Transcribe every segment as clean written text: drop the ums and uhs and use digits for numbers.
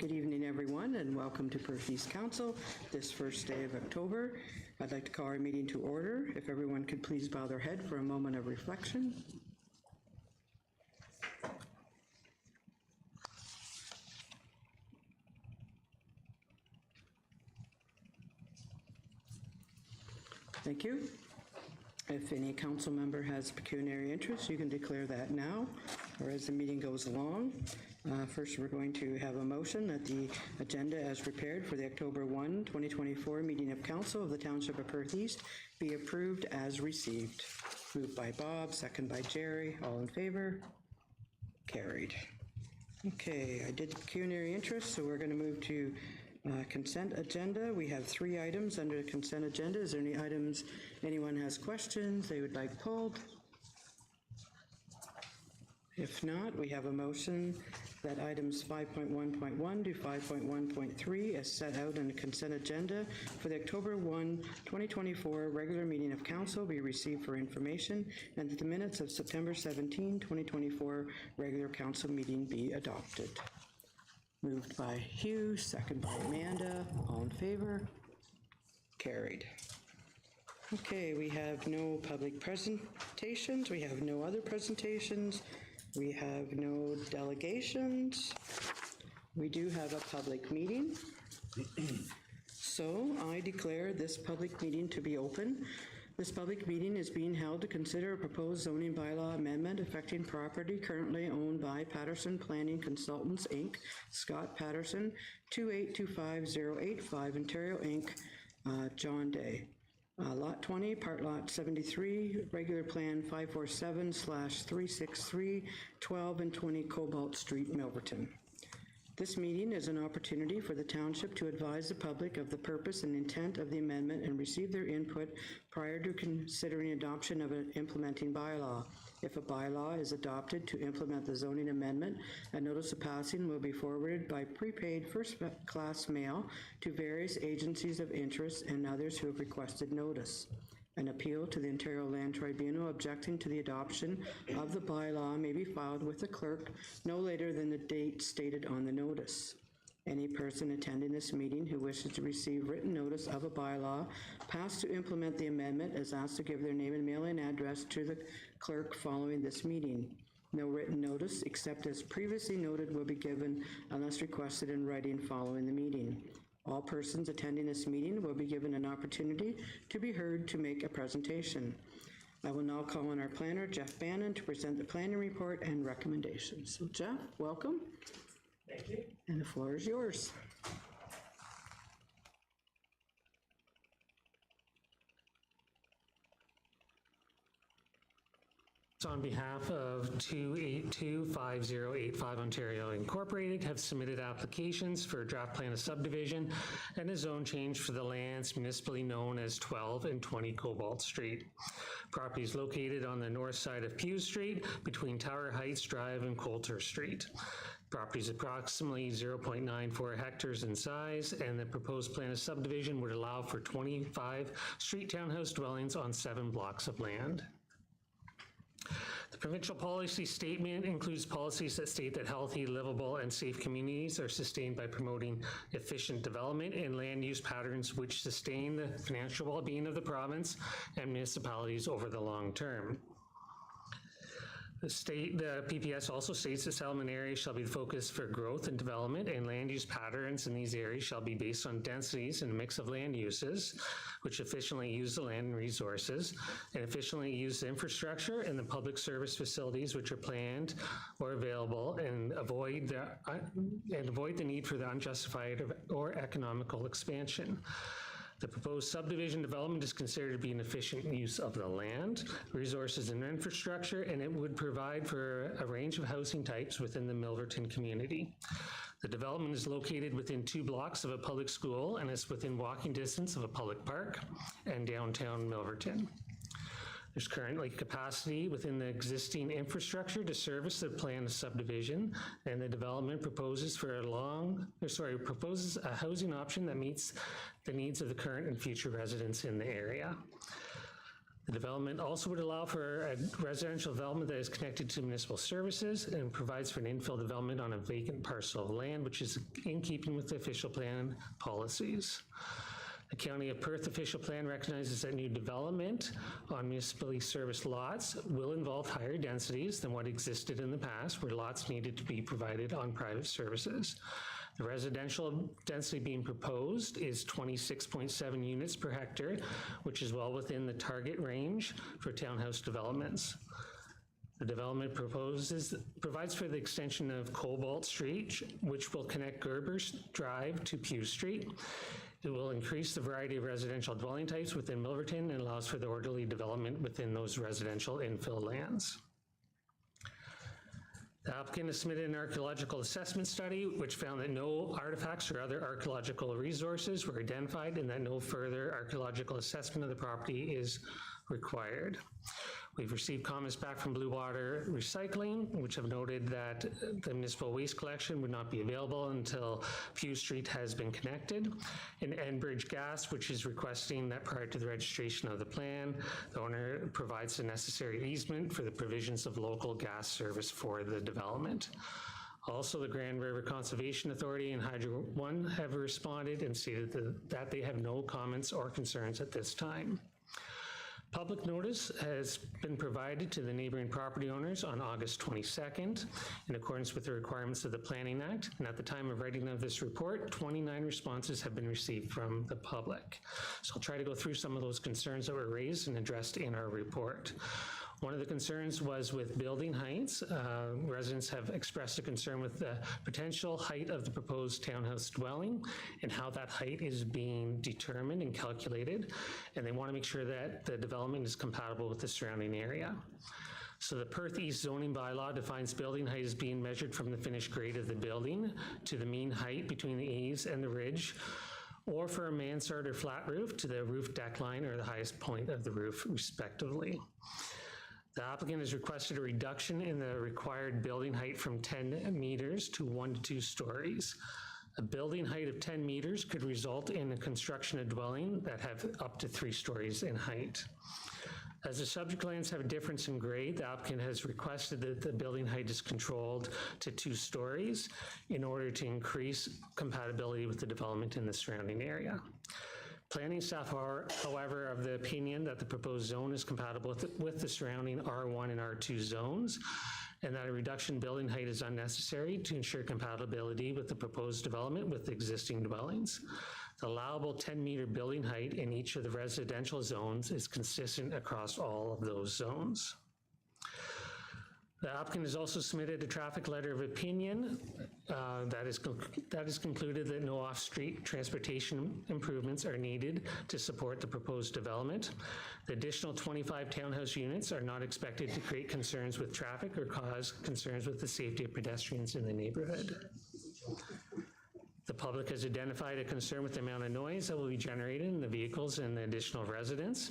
Good evening, everyone, and welcome to Perth East Council this first day of October. I'd like to call our meeting to order. If everyone could please bow their head for a moment of reflection. Thank you. If any council member has pecuniary interest, you can declare that now or as the meeting goes along. First, we're going to have a motion that the agenda as prepared for the October 1, 2024 meeting of council of the Township of Perth East be approved as received. Moved by Bob, second by Jerry. All in favor? Carried. Okay, I did pecuniary interest, so we're going to move to consent agenda. We have 3 items under the consent agenda. Is there any items anyone has questions they would like pulled? If not, we have a motion that items 5.1.1 to 5.1.3 as set out in the consent agenda for the October 1, 2024 regular meeting of council be received for information, and that the minutes of September 17, 2024 regular council meeting be adopted. Moved by Hugh, second by Amanda. All in favor? Carried. Okay, we have no public presentations. We have no other presentations. We have no delegations. We do have a public meeting. So I declare this public meeting to be open. This public meeting is being held to consider a proposed zoning bylaw amendment affecting property currently owned by Patterson Planning Consultants, Inc., Scott Patterson, 2825085, Ontario, Inc., John Day. Lot 20, Part Lot 73, Regular Plan 547/363, 12 and 20 Cobalt Street, Milverton. This meeting is an opportunity for the township to advise the public of the purpose and intent of the amendment and receive their input prior to considering adoption of an implementing bylaw. If a bylaw is adopted to implement the zoning amendment, a notice of passing will be forwarded by prepaid first-class mail to various agencies of interest and others who have requested notice. An appeal to the Ontario Land Tribunal objecting to the adoption of the bylaw may be filed with the clerk no later than the date stated on the notice. Any person attending this meeting who wishes to receive written notice of a bylaw passed to implement the amendment is asked to give their name and mailing address to the clerk following this meeting. No written notice, except as previously noted, will be given unless requested in writing following the meeting. All persons attending this meeting will be given an opportunity to be heard to make a presentation. I will now call on our planner, Jeff Bannon, to present the planning report and recommendations. So Jeff, welcome. Thank you. And the floor is yours. On behalf of 2825085 Ontario Incorporated, have submitted applications for a draft plan of subdivision and a zone change for the lands municipally known as 12 and 20 Cobalt Street. Property is located on the north side of Pew Street between Tower Heights Drive and Coulter Street. Property is approximately 0.94 hectares in size, and the proposed plan of subdivision would allow for 25 street townhouse dwellings on 7 blocks of land. The provincial policy statement includes policies that state that healthy, livable, and safe communities are sustained by promoting efficient development and land use patterns which sustain the financial well-being of the province and municipalities over the long term. The PPS also states that settlement areas shall be the focus for growth and development, and land use patterns in these areas shall be based on densities and a mix of land uses, which efficiently use the land and resources, and efficiently use the infrastructure and the public service facilities which are planned or available, and avoid the need for the unjustified or economical expansion. The proposed subdivision development is considered to be an efficient use of the land, resources, and infrastructure, and it would provide for a range of housing types within the Milverton community. The development is located within 2 blocks of a public school and is within walking distance of a public park and downtown Milverton. There's currently capacity within the existing infrastructure to service the plan of subdivision, and the development proposes a housing option that meets the needs of the current and future residents in the area. The development also would allow for a residential development that is connected to municipal services and provides for an infill development on a vacant parcel of land, which is in keeping with the official plan policies. The County of Perth official plan recognizes that new development on municipally serviced lots will involve higher densities than what existed in the past, where lots needed to be provided on private services. The residential density being proposed is 26.7 units per hectare, which is well within the target range for townhouse developments. The development provides for the extension of Cobalt Street, which will connect Gerber's Drive to Pugh Street. It will increase the variety of residential dwelling types within Milverton and allows for the orderly development within those residential infill lands. The applicant has submitted an archaeological assessment study which found that no artifacts or other archaeological resources were identified and that no further archaeological assessment of the property is required. We've received comments back from Blue Water Recycling, which have noted that the municipal waste collection would not be available until Pugh Street has been connected. And Enbridge Gas, which is requesting that prior to the registration of the plan, the owner provides the necessary easement for the provisions of local gas service for the development. Also, the Grand River Conservation Authority and Hydro One have responded and stated that they have no comments or concerns at this time. Public notice has been provided to the neighboring property owners on August 22nd in accordance with the requirements of the Planning Act. And at the time of writing of this report, 29 responses have been received from the public. So I'll try to go through some of those concerns that were raised and addressed in our report. One of the concerns was with building heights. Residents have expressed a concern with the potential height of the proposed townhouse dwelling and how that height is being determined and calculated. And they want to make sure that the development is compatible with the surrounding area. So the Perth East zoning bylaw defines building height as being measured from the finished grade of the building to the mean height between the eaves and the ridge, or for a mansard or flat roof to the roof deck line or the highest point of the roof, respectively. The applicant has requested a reduction in the required building height from 10 meters to 1 to 2 stories. A building height of 10 meters could result in a construction of dwelling that have up to 3 stories in height. As the subject lands have a difference in grade, the applicant has requested that the building height is controlled to 2 stories in order to increase compatibility with the development in the surrounding area. Planning staff are, however, of the opinion that the proposed zone is compatible with the surrounding R1 and R2 zones, and that a reduction in building height is unnecessary to ensure compatibility with the proposed development with existing dwellings. The allowable 10-meter building height in each of the residential zones is consistent across all of those zones. The applicant has also submitted a traffic letter of opinion that is concluded that no off-street transportation improvements are needed to support the proposed development. The additional 25 townhouse units are not expected to create concerns with traffic or cause concerns with the safety of pedestrians in the neighborhood. The public has identified a concern with the amount of noise that will be generated in the vehicles and the additional residents.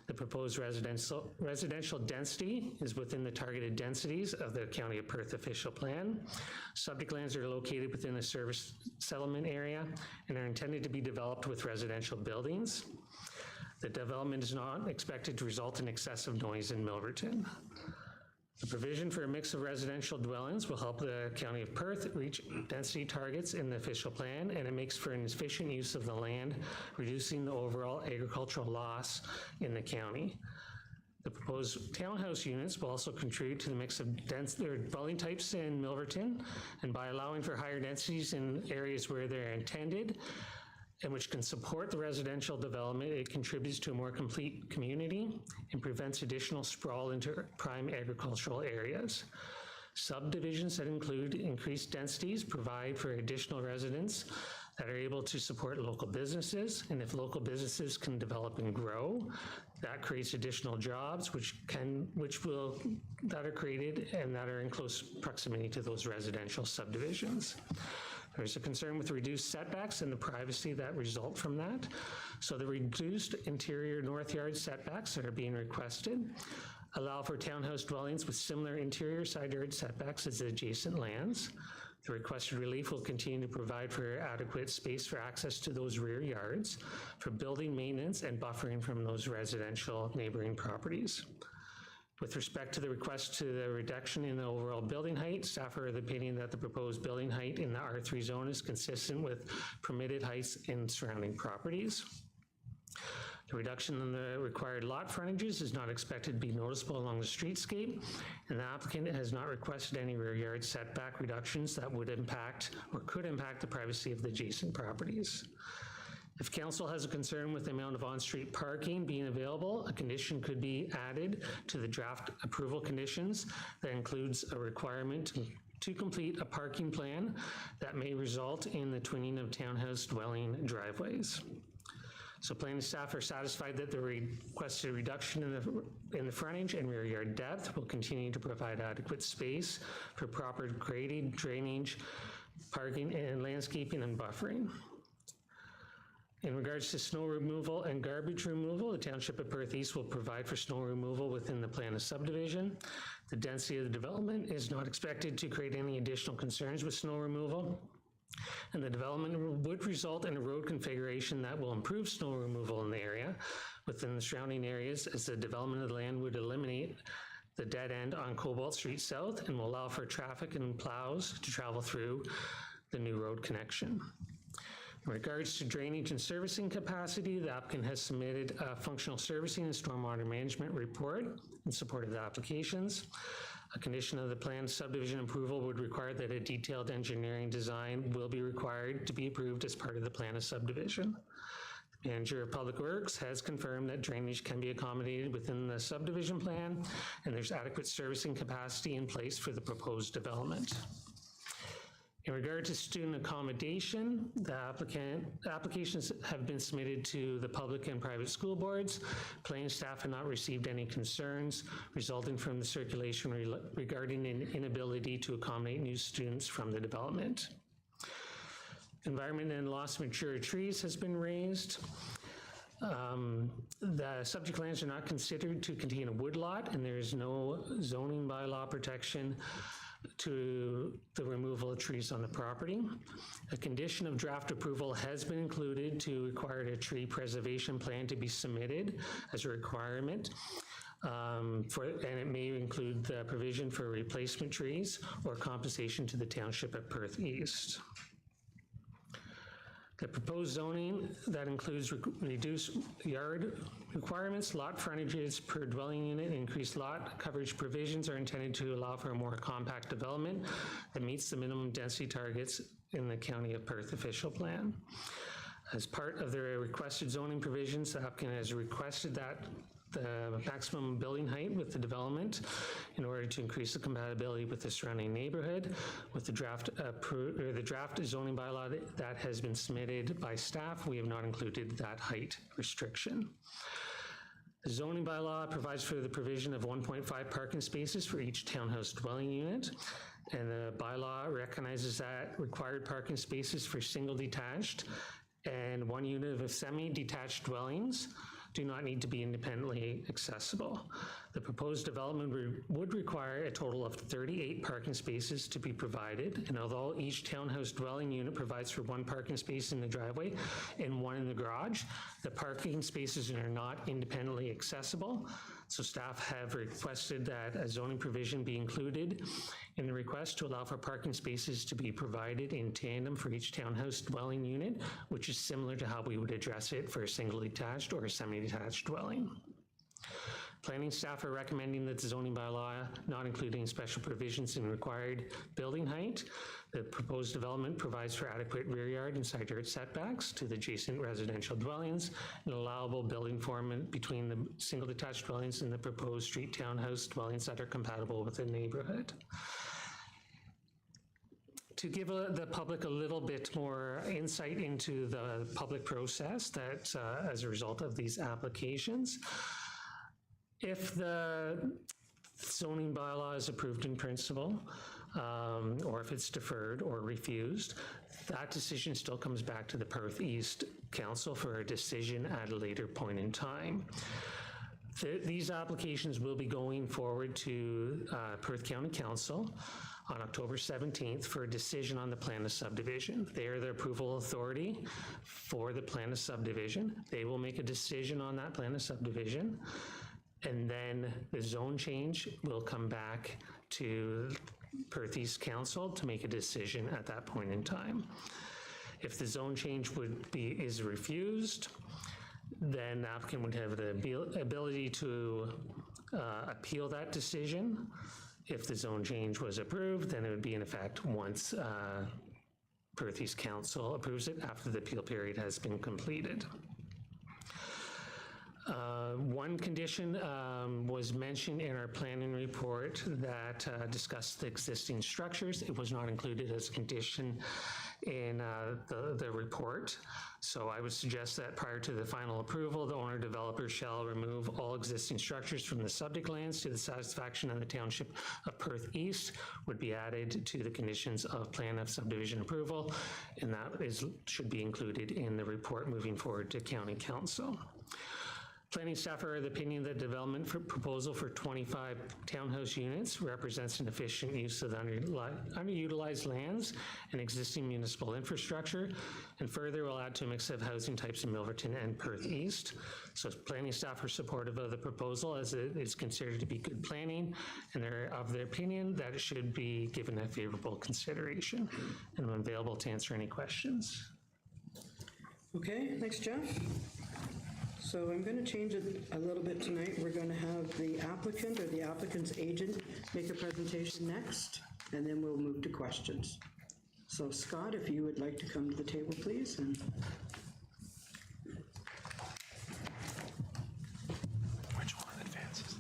The proposed residential density is within the targeted densities of the County of Perth official plan. Subject lands are located within the service settlement area and are intended to be developed with residential buildings. The development is not expected to result in excessive noise in Milverton. The provision for a mix of residential dwellings will help the County of Perth reach density targets in the official plan, and it makes for an efficient use of the land, reducing the overall agricultural loss in the county. The proposed townhouse units will also contribute to the mix of dwelling types in Milverton, and by allowing for higher densities in areas where they're intended, and which can support the residential development, it contributes to a more complete community and prevents additional sprawl into prime agricultural areas. Subdivisions that include increased densities provide for additional residents that are able to support local businesses, and if local businesses can develop and grow, that creates additional jobs that are created and that are in close proximity to those residential subdivisions. There's a concern with reduced setbacks and the privacy that result from that. So the reduced interior north yard setbacks that are being requested allow for townhouse dwellings with similar interior side yard setbacks as the adjacent lands. The requested relief will continue to provide for adequate space for access to those rear yards, for building maintenance and buffering from those residential neighboring properties. With respect to the request to the reduction in the overall building height, staff are of the opinion that the proposed building height in the R3 zone is consistent with permitted heights in surrounding properties. The reduction in the required lot frontages is not expected to be noticeable along the streetscape, and the applicant has not requested any rear yard setback reductions that would impact or could impact the privacy of the adjacent properties. If council has a concern with the amount of on-street parking being available, a condition could be added to the draft approval conditions that includes a requirement to complete a parking plan that may result in the twinning of townhouse dwelling driveways. So planning staff are satisfied that the requested reduction in the frontage and rear yard depth will continue to provide adequate space for proper grading, drainage, parking, and landscaping and buffering. In regards to snow removal and garbage removal, the Township of Perth East will provide for snow removal within the plan of subdivision. The density of the development is not expected to create any additional concerns with snow removal. And the development would result in a road configuration that will improve snow removal in the area within the surrounding areas, as the development of the land would eliminate the dead end on Cobalt Street South and will allow for traffic and plows to travel through the new road connection. In regards to drainage and servicing capacity, the applicant has submitted a functional servicing and stormwater management report in support of the applications. A condition of the planned subdivision approval would require that a detailed engineering design will be required to be approved as part of the plan of subdivision. The Manager of Public Works has confirmed that drainage can be accommodated within the subdivision plan, and there's adequate servicing capacity in place for the proposed development. In regard to student accommodation, the applications have been submitted to the public and private school boards. Planning staff have not received any concerns resulting from the circulation regarding an inability to accommodate new students from the development. Environment and loss of mature trees has been raised. The subject lands are not considered to contain a woodlot, and there is no zoning bylaw protection to the removal of trees on the property. A condition of draft approval has been included to require a tree preservation plan to be submitted as a requirement, and it may include the provision for replacement trees or compensation to the Township of Perth East. The proposed zoning that includes reduced yard requirements, lot frontages per dwelling unit, and increased lot coverage provisions are intended to allow for a more compact development that meets the minimum density targets in the County of Perth official plan. As part of the requested zoning provisions, the applicant has requested that the maximum building height with the development in order to increase the compatibility with the surrounding neighborhood. With the draft zoning bylaw that has been submitted by staff, we have not included that height restriction. The zoning bylaw provides for the provision of 1.5 parking spaces for each townhouse dwelling unit, and the bylaw recognizes that required parking spaces for single detached and 1 unit of semi-detached dwellings do not need to be independently accessible. The proposed development would require a total of 38 parking spaces to be provided, and although each townhouse dwelling unit provides for 1 parking space in the driveway and 1 in the garage, the parking spaces are not independently accessible. So staff have requested that a zoning provision be included in the request to allow for parking spaces to be provided in tandem for each townhouse dwelling unit, which is similar to how we would address it for a single detached or a semi-detached dwelling. Planning staff are recommending that the zoning bylaw not including special provisions in required building height. The proposed development provides for adequate rear yard and side yard setbacks to the adjacent residential dwellings, an allowable building form between the single detached dwellings and the proposed street townhouse dwellings that are compatible with the neighborhood. To give the public a little bit more insight into the public process that as a result of these applications, if the zoning bylaw is approved in principle, or if it's deferred or refused, that decision still comes back to the Perth East Council for a decision at a later point in time. These applications will be going forward to Perth County Council on October 17th for a decision on the plan of subdivision. They are the approval authority for the plan of subdivision. They will make a decision on that plan of subdivision, and then the zone change will come back to Perth East Council to make a decision at that point in time. If the zone change is refused, then the applicant would have the ability to appeal that decision. If the zone change was approved, then it would be in effect once Perth East Council approves it after the appeal period has been completed. One condition was mentioned in our planning report that discussed the existing structures. It was not included as a condition in the report. So I would suggest that prior to the final approval, the owner developer shall remove all existing structures from the subject lands to the satisfaction of the Township of Perth East would be added to the conditions of plan of subdivision approval, and that should be included in the report moving forward to County Council. Planning staff are of the opinion that development proposal for 25 townhouse units represents an efficient use of the underutilized lands and existing municipal infrastructure, and further will add to a mix of housing types in Milverton and Perth East. So planning staff are supportive of the proposal as it is considered to be good planning, and they're of the opinion that it should be given a favorable consideration. And I'm available to answer any questions. Okay, thanks, Jeff. So I'm going to change it a little bit tonight. We're going to have the applicant or the applicant's agent make a presentation next, and then we'll move to questions. So Scott, if you would like to come to the table, please. And which one advances?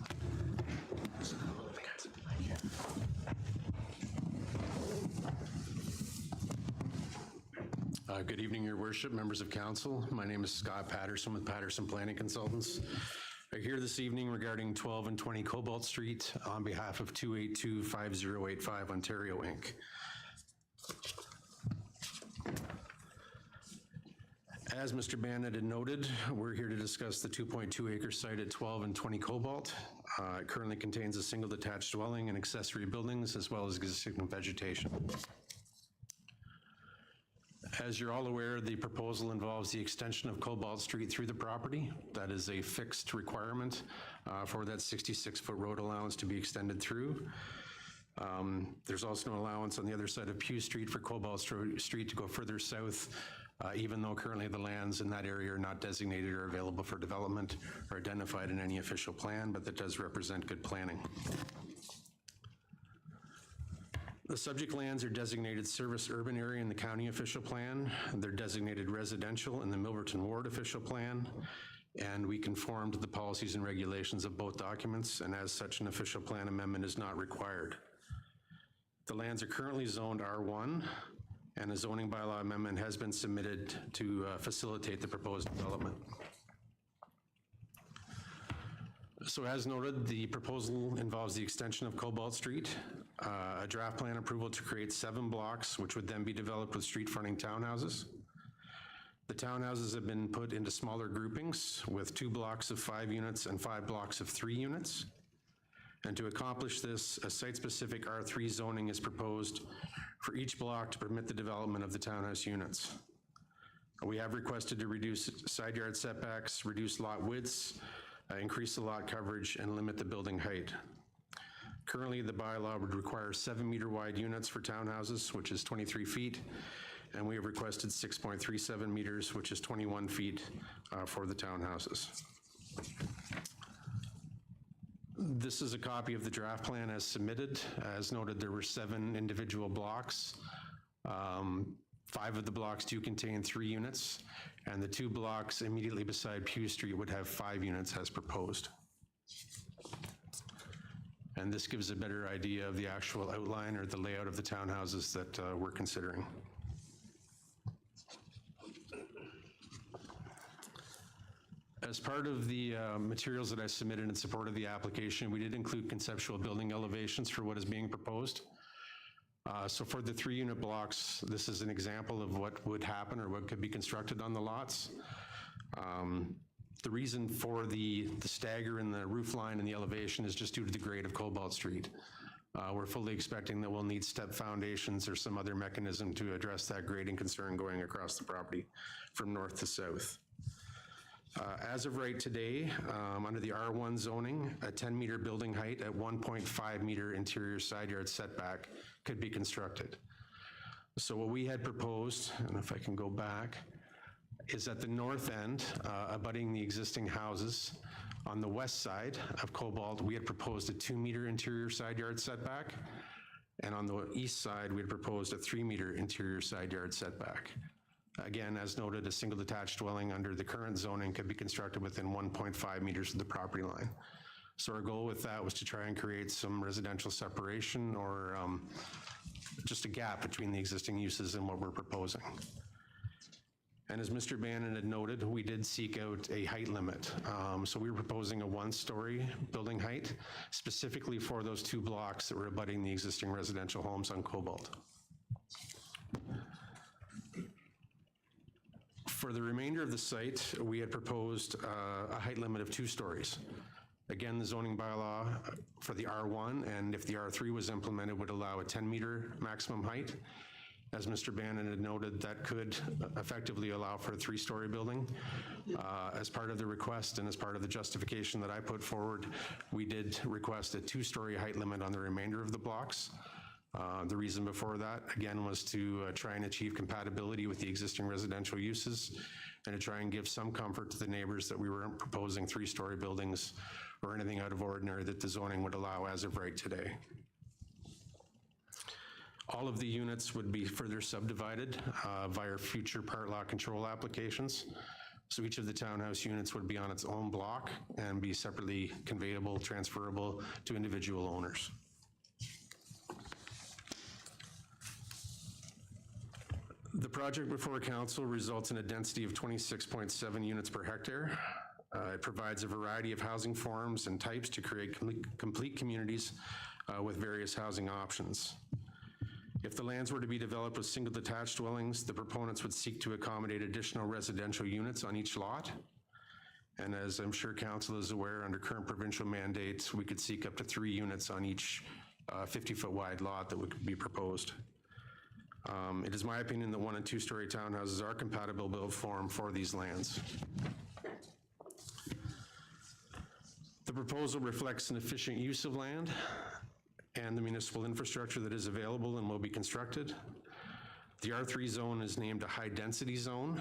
Good evening, Your Worship, members of council. My name is Scott Patterson with Patterson Planning Consultants. I'm here this evening regarding 12 and 20 Cobalt Street on behalf of 2825085 Ontario Inc. As Mr. Bannett had noted, we're here to discuss the 2.2 acre site at 12 and 20 Cobalt. It currently contains a single detached dwelling and accessory buildings as well as existing vegetation. As you're all aware, the proposal involves the extension of Cobalt Street through the property. That is a fixed requirement for that 66-foot road allowance to be extended through. There's also no allowance on the other side of Pew Street for Cobalt Street to go further south, even though currently the lands in that area are not designated or available for development or identified in any official plan, but that does represent good planning. The subject lands are designated service urban area in the county official plan. They're designated residential in the Milverton Ward official plan, and we conform to the policies and regulations of both documents, and as such, an official plan amendment is not required. The lands are currently zoned R1, and a zoning bylaw amendment has been submitted to facilitate the proposed development. So as noted, the proposal involves the extension of Cobalt Street, a draft plan approval to create 7 blocks, which would then be developed with street fronting townhouses. The townhouses have been put into smaller groupings with 2 blocks of 5 units and 5 blocks of 3 units. And to accomplish this, a site-specific R3 zoning is proposed for each block to permit the development of the townhouse units. We have requested to reduce side yard setbacks, reduce lot widths, increase the lot coverage, and limit the building height. Currently, the bylaw would require 7-meter wide units for townhouses, which is 23 feet, and we have requested 6.37 meters, which is 21 feet for the townhouses. This is a copy of the draft plan as submitted. As noted, there were 7 individual blocks. 5 of the blocks do contain 3 units, and the 2 blocks immediately beside Pew Street would have 5 units as proposed. And this gives a better idea of the actual outline or the layout of the townhouses that we're considering. As part of the materials that I submitted in support of the application, we did include conceptual building elevations for what is being proposed. So for the 3-unit blocks, this is an example of what would happen or what could be constructed on the lots. The reason for the stagger in the roof line and the elevation is just due to the grade of Cobalt Street. We're fully expecting that we'll need step foundations or some other mechanism to address that grading concern going across the property from north to south. As of right today, under the R1 zoning, a 10-meter building height at 1.5 meter interior side yard setback could be constructed. So what we had proposed, and if I can go back, is at the north end, abutting the existing houses, on the west side of Cobalt, we had proposed a 2-meter interior side yard setback, and on the east side, we had proposed a 3-meter interior side yard setback. Again, as noted, a single detached dwelling under the current zoning could be constructed within 1.5 meters of the property line. So our goal with that was to try and create some residential separation or just a gap between the existing uses and what we're proposing. And as Mr. Bannon had noted, we did seek out a height limit. So we were proposing a 1-story building height, specifically for those 2 blocks that were abutting the existing residential homes on Cobalt. For the remainder of the site, we had proposed a height limit of 2 stories. Again, the zoning bylaw for the R1, and if the R3 was implemented, would allow a 10-meter maximum height. As Mr. Bannon had noted, that could effectively allow for a 3-story building. As part of the request and as part of the justification that I put forward, we did request a 2-story height limit on the remainder of the blocks. The reason before that, again, was to try and achieve compatibility with the existing residential uses and to try and give some comfort to the neighbors that we weren't proposing 3-story buildings or anything out of ordinary that the zoning would allow as of right today. All of the units would be further subdivided via future part lot control applications. So each of the townhouse units would be on its own block and be separately conveyable, transferable to individual owners. The project before council results in a density of 26.7 units per hectare. It provides a variety of housing forms and types to create complete communities with various housing options. If the lands were to be developed with single detached dwellings, the proponents would seek to accommodate additional residential units on each lot. And as I'm sure council is aware, under current provincial mandates, we could seek up to 3 units on each 50-foot wide lot that would be proposed. It is my opinion that 1- and 2-story townhouses are compatible build form for these lands. The proposal reflects an efficient use of land and the municipal infrastructure that is available and will be constructed. The R3 zone is named a high-density zone,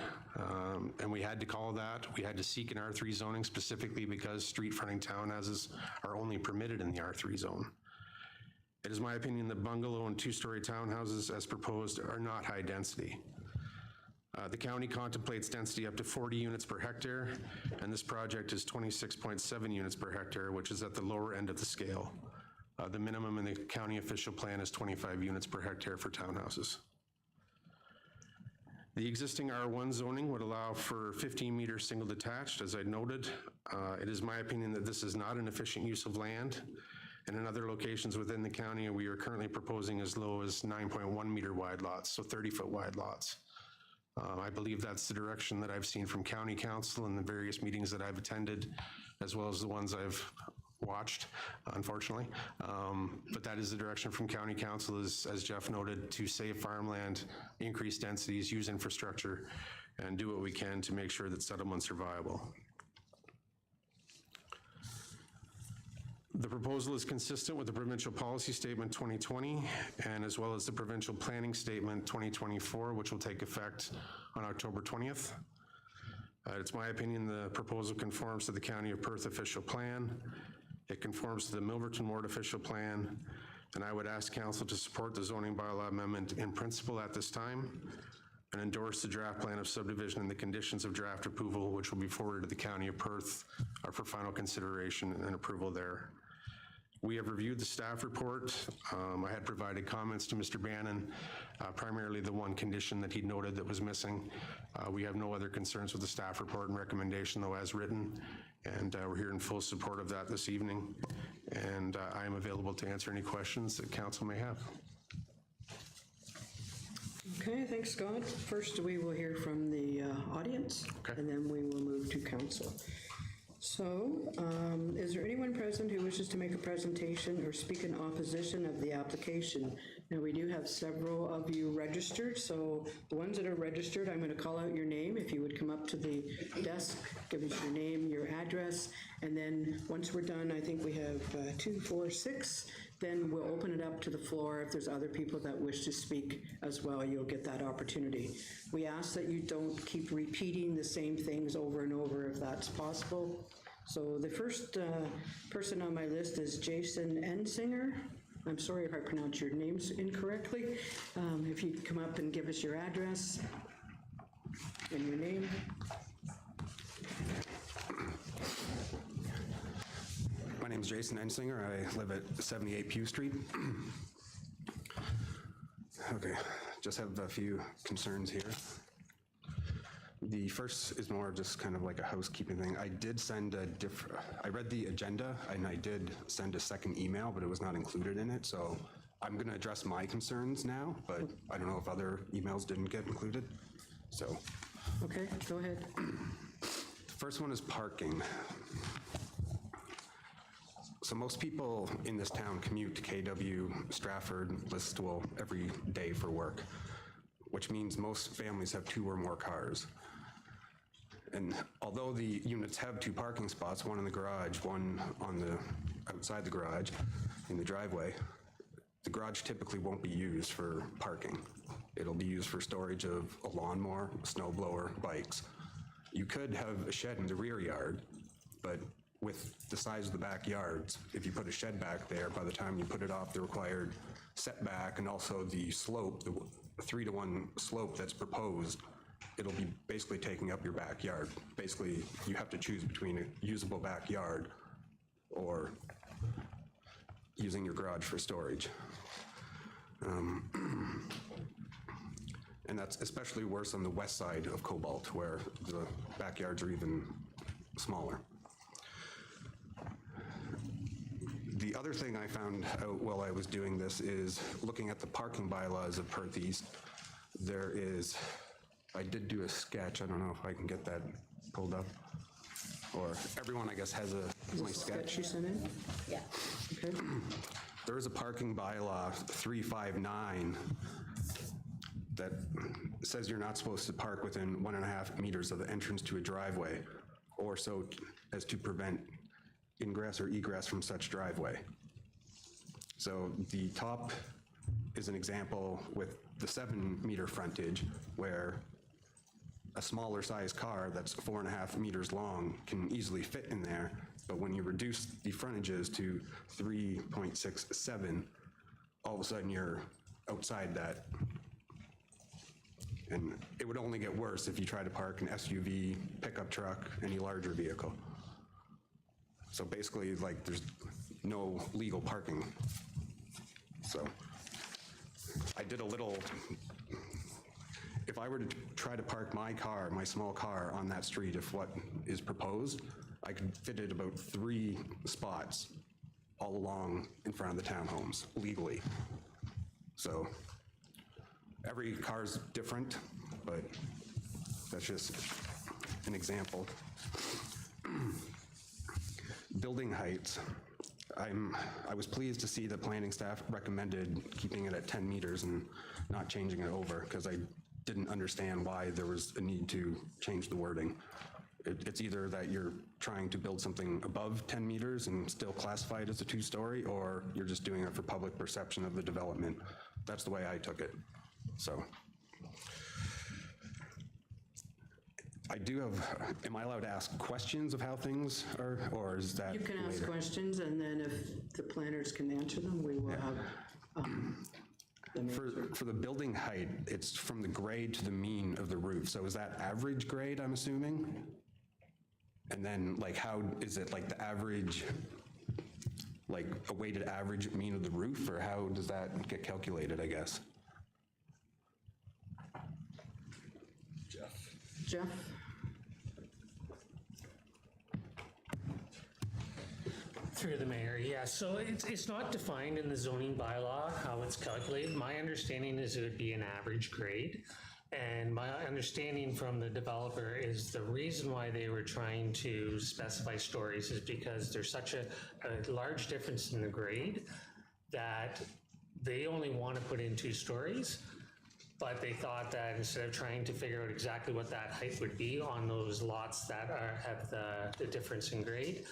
and we had to call that. We had to seek an R3 zoning specifically because street-fronting townhouses are only permitted in the R3 zone. It is my opinion that bungalow and 2-story townhouses as proposed are not high density. The county contemplates density up to 40 units per hectare, and this project is 26.7 units per hectare, which is at the lower end of the scale. The minimum in the county official plan is 25 units per hectare for townhouses. The existing R1 zoning would allow for 15-meter single detached, as I noted. It is my opinion that this is not an efficient use of land. And in other locations within the county, we are currently proposing as low as 9.1 meter wide lots, so 30-foot wide lots. I believe that's the direction that I've seen from county council in the various meetings that I've attended, as well as the ones I've watched, unfortunately. But that is the direction from county council, as Jeff noted, to save farmland, increase densities, use infrastructure, and do what we can to make sure that settlements are viable. The proposal is consistent with the Provincial Policy Statement 2020 and as well as the Provincial Planning Statement 2024, which will take effect on October 20th. It's my opinion the proposal conforms to the County of Perth official plan. It conforms to the Milverton Ward official plan, and I would ask council to support the zoning bylaw amendment in principle at this time and endorse the draft plan of subdivision and the conditions of draft approval, which will be forwarded to the County of Perth for final consideration and approval there. We have reviewed the staff report. I had provided comments to Mr. Bannon, primarily the one condition that he noted that was missing. We have no other concerns with the staff report and recommendation, though, as written, and we're here in full support of that this evening. And I am available to answer any questions that council may have. Okay, thanks, Scott. First, we will hear from the audience, Okay. and then we will move to council. So, is there anyone present who wishes to make a presentation or speak in opposition of the application? Now, we do have several of you registered, so the ones that are registered, I'm going to call out your name. If you would come up to the desk, give us your name, your address, and then once we're done, I think we have 2, 4, 6, then we'll open it up to the floor. If there's other people that wish to speak as well, you'll get that opportunity. We ask that you don't keep repeating the same things over and over if that's possible. So the first person on my list is Jason Ensinger. I'm sorry if I pronounced your names incorrectly. If you'd come up and give us your address and your name. My name's Jason Ensinger. I live at 78 Pew Street. Okay, just have a few concerns here. The first is more just kind of like a housekeeping thing. I did send I read the agenda and I did send a second email, but it was not included in it. So I'm gonna address my concerns now, but I don't know if other emails didn't get included. So. Okay, go ahead. The first one is parking. So most people in this town commute to KW, Stratford, Listowel every day for work, which means most families have 2 or more cars. And although the units have 2 parking spots, one in the garage, one on the outside the garage in the driveway, the garage typically won't be used for parking. It'll be used for storage of a lawnmower, snow blower, bikes. You could have a shed in the rear yard, but with the size of the backyards, if you put a shed back there, by the time you put it off the required setback and also the slope, the 3-to-1 slope that's proposed, it'll be basically taking up your backyard. Basically, you have to choose between a usable backyard or using your garage for storage. And that's especially worse on the west side of Cobalt, where the backyards are even smaller. The other thing I found out while I was doing this is looking at the parking bylaws of Perth East. There is, I did do a sketch. I don't know if I can get that pulled up. Or everyone, I guess, has my sketch. You sent in? Yeah. Okay. There is a parking bylaw 359 that says you're not supposed to park within 1.5 meters of the entrance to a driveway, or so as to prevent ingress or egress from such driveway. So the top is an example with the 7-meter frontage where a smaller size car that's 4.5 meters long can easily fit in there, but when you reduce the frontages to 3.67, all of a sudden you're outside that. And it would only get worse if you try to park an SUV, pickup truck, any larger vehicle. So basically, like, there's no legal parking. So I did a little, if I were to try to park my car, my small car on that street, if what is proposed, I could fit it about 3 spots all along in front of the townhomes legally. So every car's different, but that's just an example. Building heights. I was pleased to see the planning staff recommended keeping it at 10 meters and not changing it over, because I didn't understand why there was a need to change the wording. It's either that you're trying to build something above 10 meters and still classify it as a 2-story, or you're just doing it for public perception of the development. That's the way I took it. So I do have, am I allowed to ask questions of how things are, or is that You can ask later? questions, and then if the planners can answer them, we will have them answered. For the building height, it's from the grade to the mean of the roof. So is that average grade, I'm assuming? And then, like, how is it, like, the average, like a weighted average mean of the roof, or how does that get calculated, I guess? Jeff? Through the mayor, yeah, so it's not defined in the zoning bylaw how it's calculated. My understanding is it would be an average grade. And my understanding from the developer is the reason why they were trying to specify stories is because there's such a large difference in the grade that they only want to put in 2 stories. But they thought that instead of trying to figure out exactly what that height would be on those lots that have the difference in grade,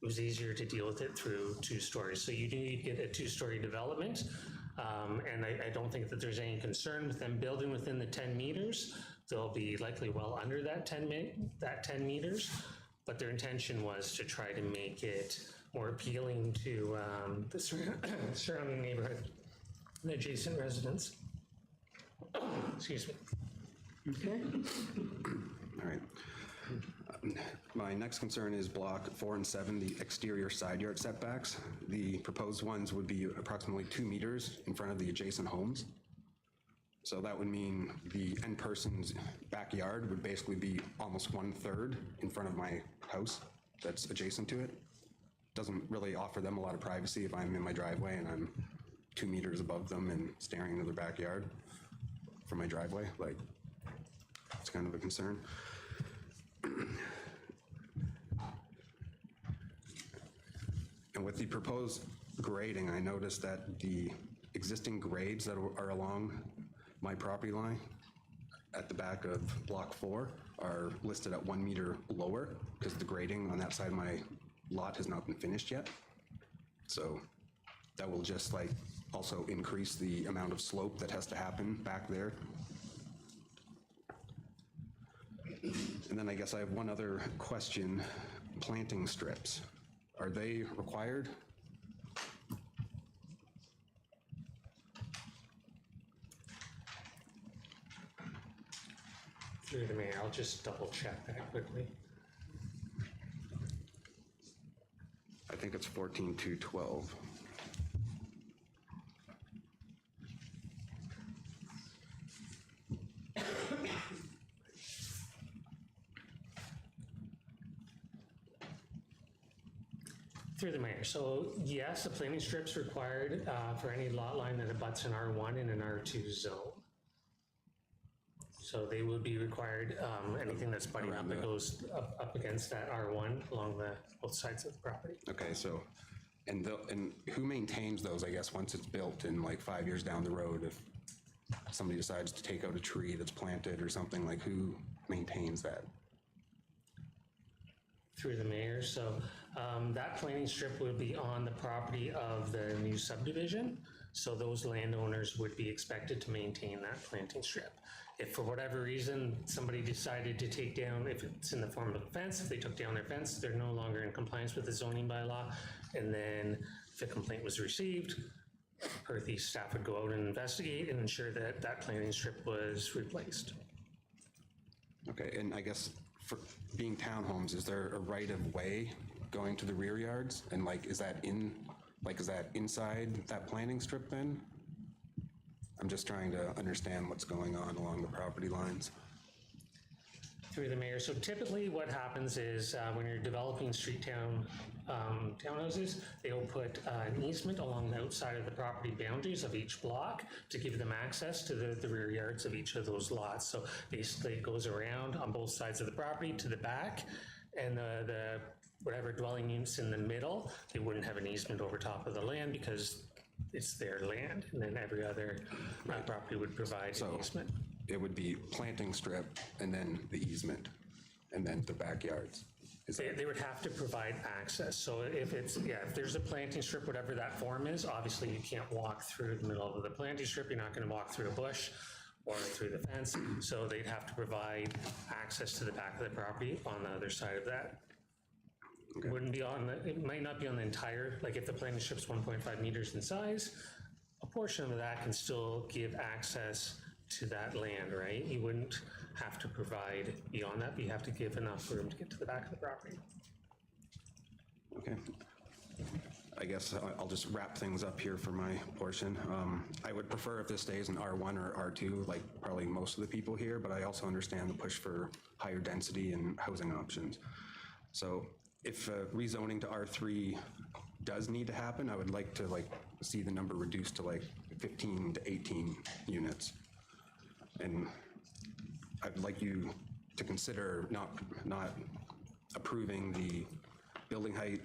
it was easier to deal with it through 2 stories. So you do need to get a 2-story development. And I don't think that there's any concern with them building within the 10 meters. They'll be likely well under that 10 meters, but their intention was to try to make it more appealing to the surrounding neighborhood and adjacent residents. Excuse me. Okay. All right. My next concern is block 4 and 7, the exterior side yard setbacks. The proposed ones would be approximately 2 meters in front of the adjacent homes. So that would mean the end person's backyard would basically be almost 1/3 in front of my house that's adjacent to it. Doesn't really offer them a lot of privacy if I'm in my driveway and I'm 2 meters above them and staring into their backyard from my driveway. Like, it's kind of a concern. And with the proposed grading, I noticed that the existing grades that are along my property line at the back of block 4 are listed at 1 meter lower because the grading on that side of my lot has not been finished yet. So that will just like also increase the amount of slope that has to happen back there. And then I guess I have one other question. Planting strips, are they required? Through the mayor, I'll just double check that quickly. I think it's 14.212. Through the mayor. So yes, a planting strip's required for any lot line that abuts an R1 and an R2 zone. So they would be required, anything that's butting up that goes up against that R1 along both sides of the property. Okay, so, and who maintains those, I guess, once it's built and like 5 years down the road, if somebody decides to take out a tree that's planted or something, like who maintains that? Through the mayor. So that planting strip would be on the property of the new subdivision. So those landowners would be expected to maintain that planting strip. If for whatever reason somebody decided to take down, if it's in the form of a fence, if they took down their fence, they're no longer in compliance with the zoning bylaw. And then if a complaint was received, Perthes staff would go out and investigate and ensure that that planting strip was replaced. Okay, and I guess for being townhomes, is there a right of way going to the rear yards? And like, is that inside that planting strip then? I'm just trying to understand what's going on along the property lines. Through the mayor. So typically what happens is when you're developing townhouses, they'll put an easement along the outside of the property boundaries of each block to give them access to the rear yards of each of those lots. So basically it goes around on both sides of the property to the back, and the whatever dwelling units in the middle, they wouldn't have an easement over top of the land because it's their land, and then every other property would provide an easement. It would be planting strip and then the easement and then the backyards. They would have to provide access. So if there's a planting strip, whatever that form is, obviously you can't walk through the middle of the planting strip. You're not going to walk through a bush or through the fence. So they'd have to provide access to the back of the property on the other side of that. Okay. It might not be on the entire, like if the planting strip's 1.5 meters in size, a portion of that can still give access to that land, right? You wouldn't have to provide beyond that, but you have to give enough room to get to the back of the property. Okay. I guess I'll just wrap things up here for my portion. I would prefer if this stays in R1 or R2, like probably most of the people here, but I also understand the push for higher density and housing options. So if rezoning to R3 does need to happen, I would like to see the number reduced to 15 to 18 units. And I'd like you to consider not approving the building height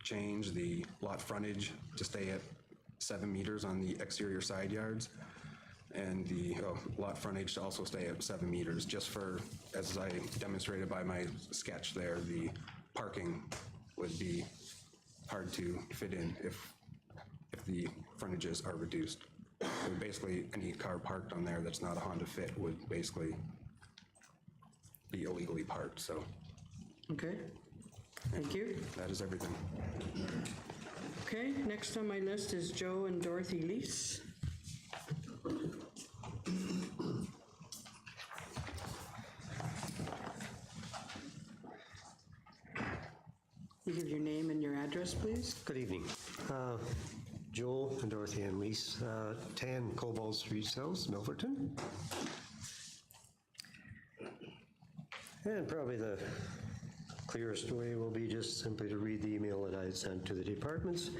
change, the lot frontage to stay at 7 meters on the exterior side yards, and the lot frontage to also stay at 7 meters, just for, as I demonstrated by my sketch there, the parking would be hard to fit in if the frontages are reduced. It would basically, any car parked on there that's not a Honda Fit would basically be illegally parked, so Okay, thank you. that is everything. Okay, next on my list is Joe and Dorothy Lease. You give your name and your address, please? Good evening. Joel and Dorothy Ann Lease, 10 Cobalt Street South, Milverton. And probably the clearest way will be just simply to read the email that I had sent to the departments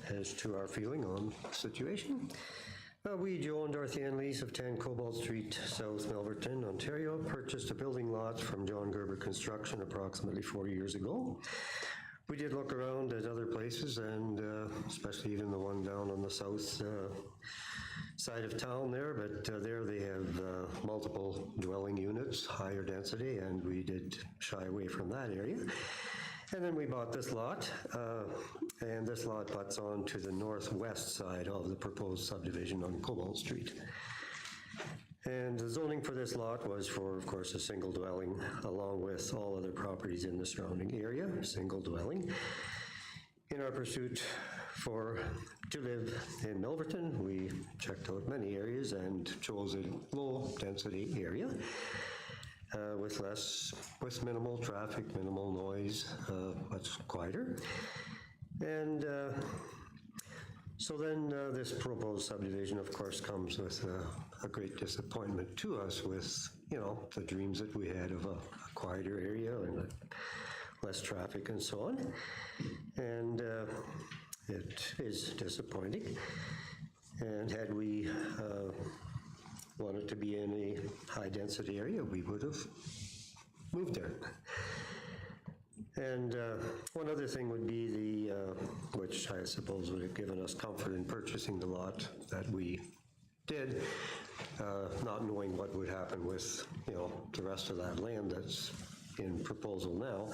as to our feeling on the situation. We, Joel and Dorothy Ann Lease of 10 Cobalt Street South, Milverton, Ontario, purchased a building lot from John Gerber Construction approximately 4 years ago. We did look around at other places, and especially even the one down on the south side of town there, but there they have multiple dwelling units, higher density, and we did shy away from that area. And then we bought this lot, and this lot butts on to the northwest side of the proposed subdivision on Cobalt Street. And the zoning for this lot was for, of course, a single dwelling, along with all other properties in the surrounding area, single dwelling. In our pursuit to live in Milverton, we checked out many areas and chose a low-density area with minimal traffic, minimal noise, much quieter. And so then this proposed subdivision, of course, comes with a great disappointment to us with, the dreams that we had of a quieter area and less traffic and so on. And it is disappointing. And had we wanted to be in a high-density area, we would have moved there. And one other thing would be which I suppose would have given us comfort in purchasing the lot that we did, not knowing what would happen with, the rest of that land that's in proposal now,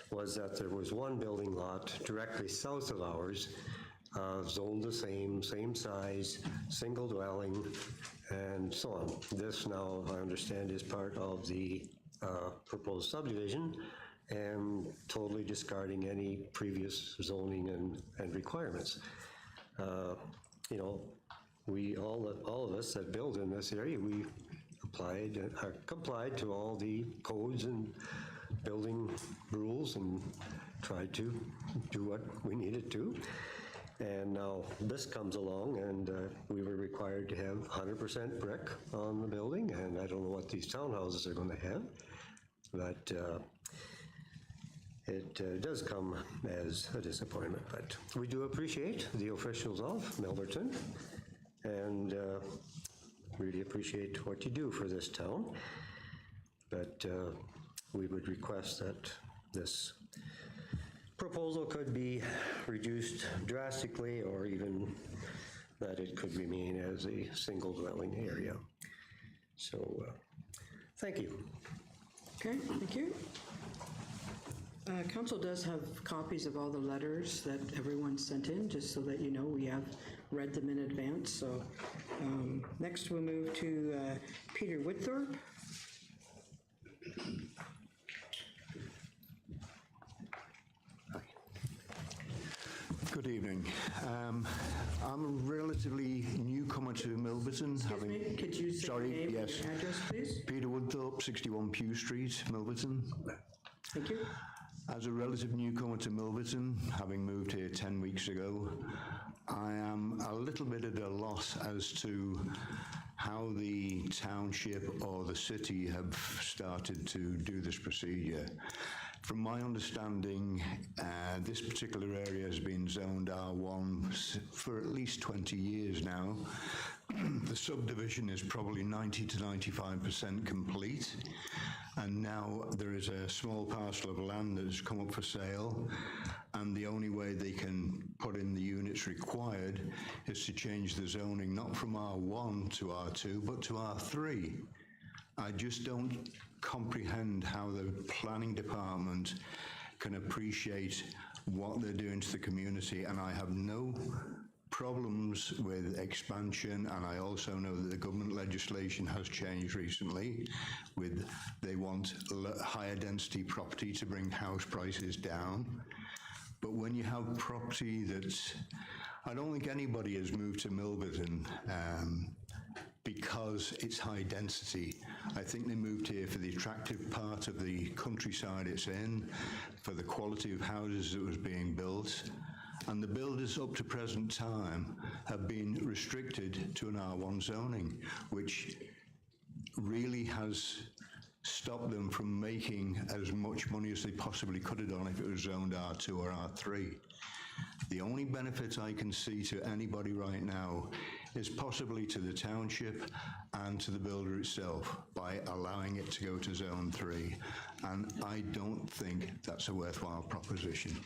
was that there was one building lot directly south of ours, zoned the same size, single dwelling, and so on. This now, I understand, is part of the proposed subdivision, and totally discarding any previous zoning and requirements. We all of us that build in this area, we complied to all the codes and building rules and tried to do what we needed to. And now this comes along, and we were required to have 100% brick on the building, and I don't know what these townhouses are going to have, but it does come as a disappointment. But we do appreciate the officials of Milverton, and really appreciate what you do for this town. But we would request that this proposal could be reduced drastically, or even that it could remain as a single dwelling area. So, thank you. Okay, thank you. Council does have copies of all the letters that everyone sent in, just so that you know we have read them in advance. So next we'll move to Peter Whitthorpe. Good evening. I'm a relatively newcomer to Milverton. Excuse me, could you say your name and your address, please? Peter Woodthorpe, 61 Pew Street, Milverton. Thank you. As a relative newcomer to Milverton, having moved here 10 weeks ago, I am a little bit at a loss as to how the township or the city have started to do this procedure. From my understanding, this particular area has been zoned R1 for at least 20 years now, the subdivision is probably 90 to 95% complete, and now there is a small parcel of land that has come up for sale, and the only way they can put in the units required is to change the zoning, not from R1 to R2, but to R3. I just don't comprehend how the planning department can appreciate what they're doing to the community, and I have no problems with expansion, and I also know that the government legislation has changed recently with they want higher density property to bring house prices down. But when you have property that's, I don't think anybody has moved to Milverton because it's high density. I think they moved here for the attractive part of the countryside it's in, for the quality of houses that was being built. And the builders up to present time have been restricted to an R1 zoning, which really has stopped them from making as much money as they possibly could have done if it was zoned R2 or R3. The only benefit I can see to anybody right now is possibly to the township and to the builder itself by allowing it to go to zone 3. And I don't think that's a worthwhile proposition.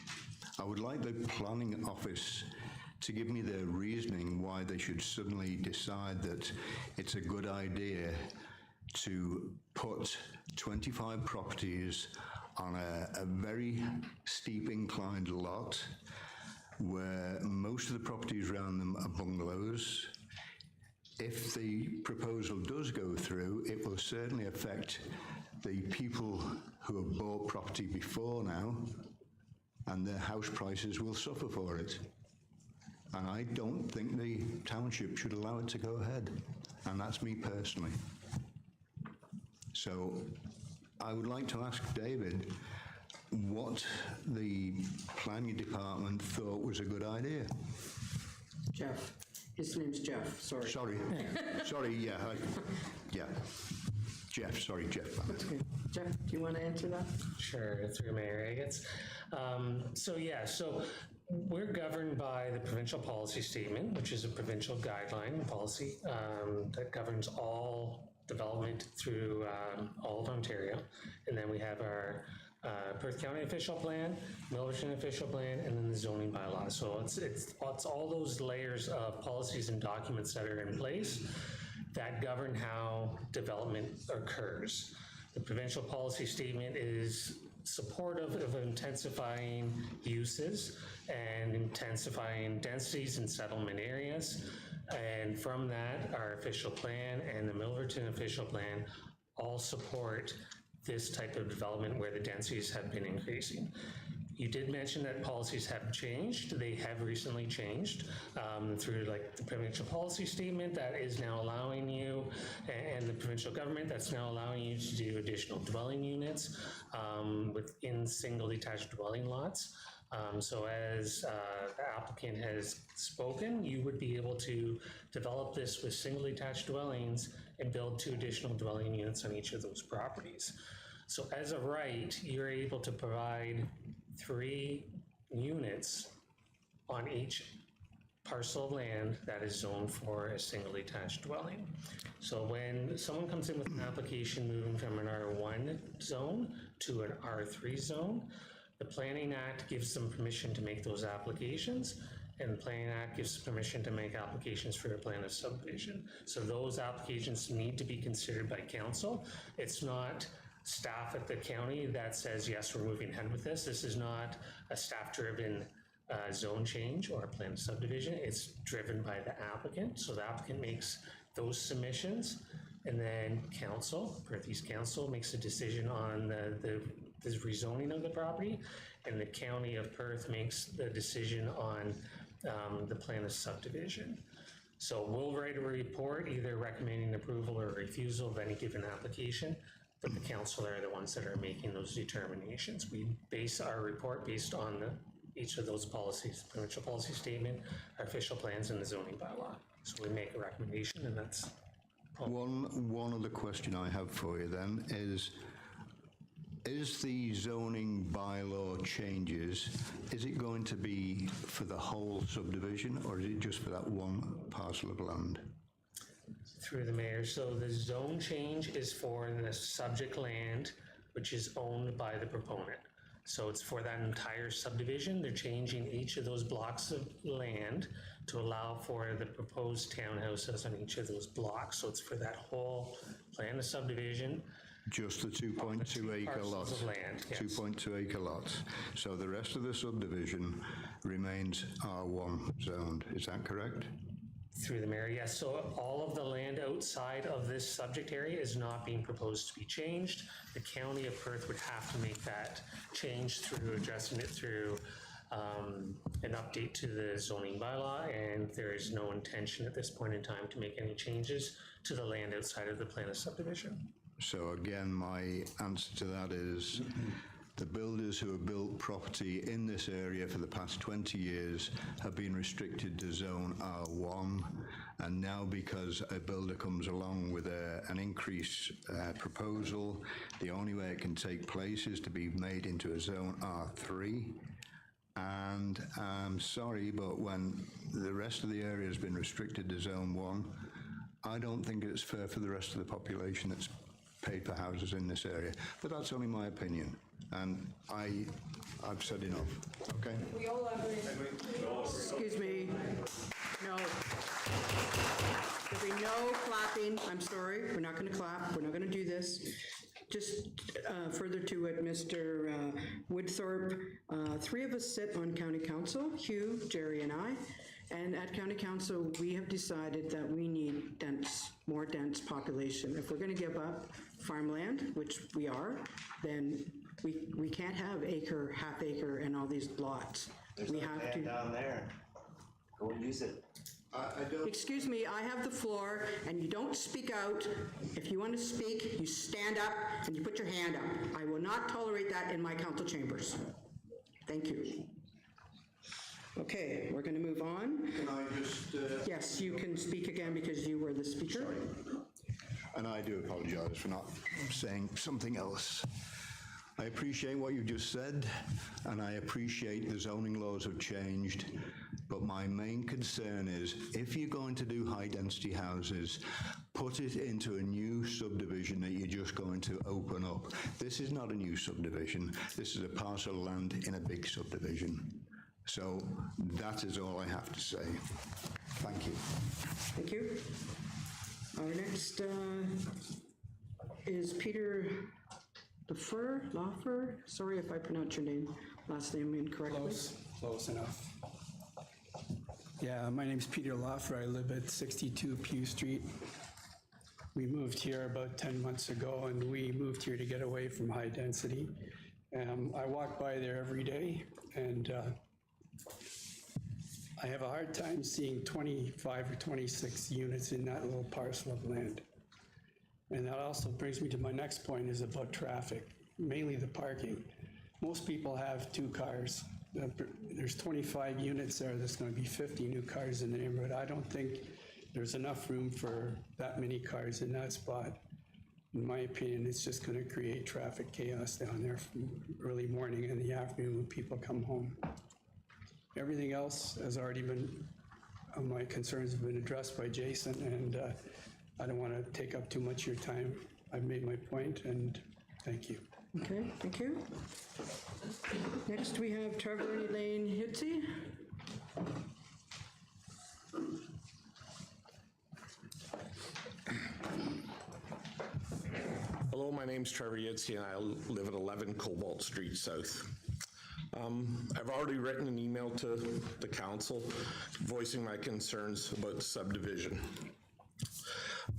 I would like the planning office to give me the reasoning why they should suddenly decide that it's a good idea to put 25 properties on a very steep inclined lot where most of the properties around them are bungalows. If the proposal does go through, it will certainly affect the people who have bought property before now, and their house prices will suffer for it. And I don't think the township should allow it to go ahead. And that's me personally. So I would like to ask David what the planning department thought was a good idea. Jeff. His name's Jeff, sorry. Sorry, yeah, Jeff, sorry, Jeff. Okay. Jeff, do you want to answer that? Sure, through Mayor Agates. So we're governed by the provincial policy statement, which is a provincial guideline policy that governs all development through all of Ontario. And then we have our Perth County official plan, Milverton official plan, and then the zoning bylaw. So it's all those layers of policies and documents that are in place that govern how development occurs. The provincial policy statement is supportive of intensifying uses and intensifying densities in settlement areas. And from that, our official plan and the Milverton official plan all support this type of development where the densities have been increasing. You did mention that policies have changed. They have recently changed through like the provincial policy statement that is now allowing you, and the provincial government that's now allowing you to do additional dwelling units within single detached dwelling lots. So as the applicant has spoken, you would be able to develop this with single detached dwellings and build 2 additional dwelling units on each of those properties. So as of right, you're able to provide 3 units on each parcel of land that is zoned for a single detached dwelling. So when someone comes in with an application moving from an R1 zone to an R3 zone, the Planning Act gives them permission to make those applications, and the Planning Act gives permission to make applications for a plan of subdivision. So those applications need to be considered by council. It's not staff at the county that says, yes, we're moving ahead with this. This is not a staff-driven zone change or a plan of subdivision. It's driven by the applicant. So the applicant makes those submissions, and then council, Perth East Council, makes a decision on the rezoning of the property, and the County of Perth makes the decision on the plan of subdivision. So we'll write a report either recommending approval or refusal of any given application, but the council are the ones that are making those determinations. We base our report based on each of those policies, provincial policy statement, our official plans, and the zoning bylaw. So we make a recommendation, and that's One other question I have for you then is the zoning bylaw changes, is it going to be for the whole subdivision, or is it just for that one parcel of land? Through the mayor. So the zone change is for the subject land, which is owned by the proponent. So it's for that entire subdivision. They're changing each of those blocks of land to allow for the proposed townhouses on each of those blocks. So it's for that whole plan of subdivision. Just the 2.2 acre Parcels lots? of land, yes. 2.2 acre lots. So the rest of the subdivision remains R1 zoned, is that correct? Through the mayor, yes. So all of the land outside of this subject area is not being proposed to be changed. The county of Perth would have to make that change through addressing it through an update to the zoning bylaw, and there is no intention at this point in time to make any changes to the land outside of the plan of subdivision. So again, my answer to that is the builders who have built property in this area for the past 20 years have been restricted to zone R1, and now because a builder comes along with an increased proposal, the only way it can take place is to be made into a zone R3. And I'm sorry, but when the rest of the area has been restricted to zone 1, I don't think it's fair for the rest of the population that's paid for houses in this area. But that's only my opinion, and I've said enough, okay? We all agree. Excuse me. No. There'll be no clapping. I'm sorry. We're not going to clap. We're not going to do this. Just further to it, Mr. Woodthorpe, three of us sit on county council, Hugh, Jerry, and I. And at county council, we have decided that we need more dense population. If we're going to give up farmland, which we are, then we can't have acre, half acre, and all these lots. We have to. Down there. Go use it. Excuse me, I have the floor, and you don't speak out. If you want to speak, you stand up and you put your hand up. I will not tolerate that in my council chambers. Thank you. Okay, we're going to move on. Can I just... Yes, you can speak again because you were the speaker. And I do apologize for not saying something else. I appreciate what you just said, and I appreciate the zoning laws have changed, but my main concern is if you're going to do high-density houses, put it into a new subdivision that you're just going to open up. This is not a new subdivision. This is a parcel of land in a big subdivision. So that is all I have to say. Thank you. Thank you. Our next is Peter Laffer. Sorry if I pronounced your last name incorrectly. Close enough. Yeah, my name's Peter Laffer. I live at 62 Pew Street. We moved here about 10 months ago, and we moved here to get away from high density. I walk by there every day, and I have a hard time seeing 25 or 26 units in that little parcel of land. And that also brings me to my next point, is about traffic, mainly the parking. Most people have 2 cars. There's 25 units there. There's going to be 50 new cars in the neighborhood. I don't think there's enough room for that many cars in that spot. In my opinion, it's just going to create traffic chaos down there from early morning and the afternoon when people come home. Everything else has already been, my concerns have been addressed by Jason, and I don't want to take up too much of your time. I've made my point, and thank you. Okay, thank you. Next, we have Trevor and Elaine Hitze. Hello, my name's Trevor Yitzke, and I live at 11 Cobalt Street South. I've already written an email to the council voicing my concerns about the subdivision.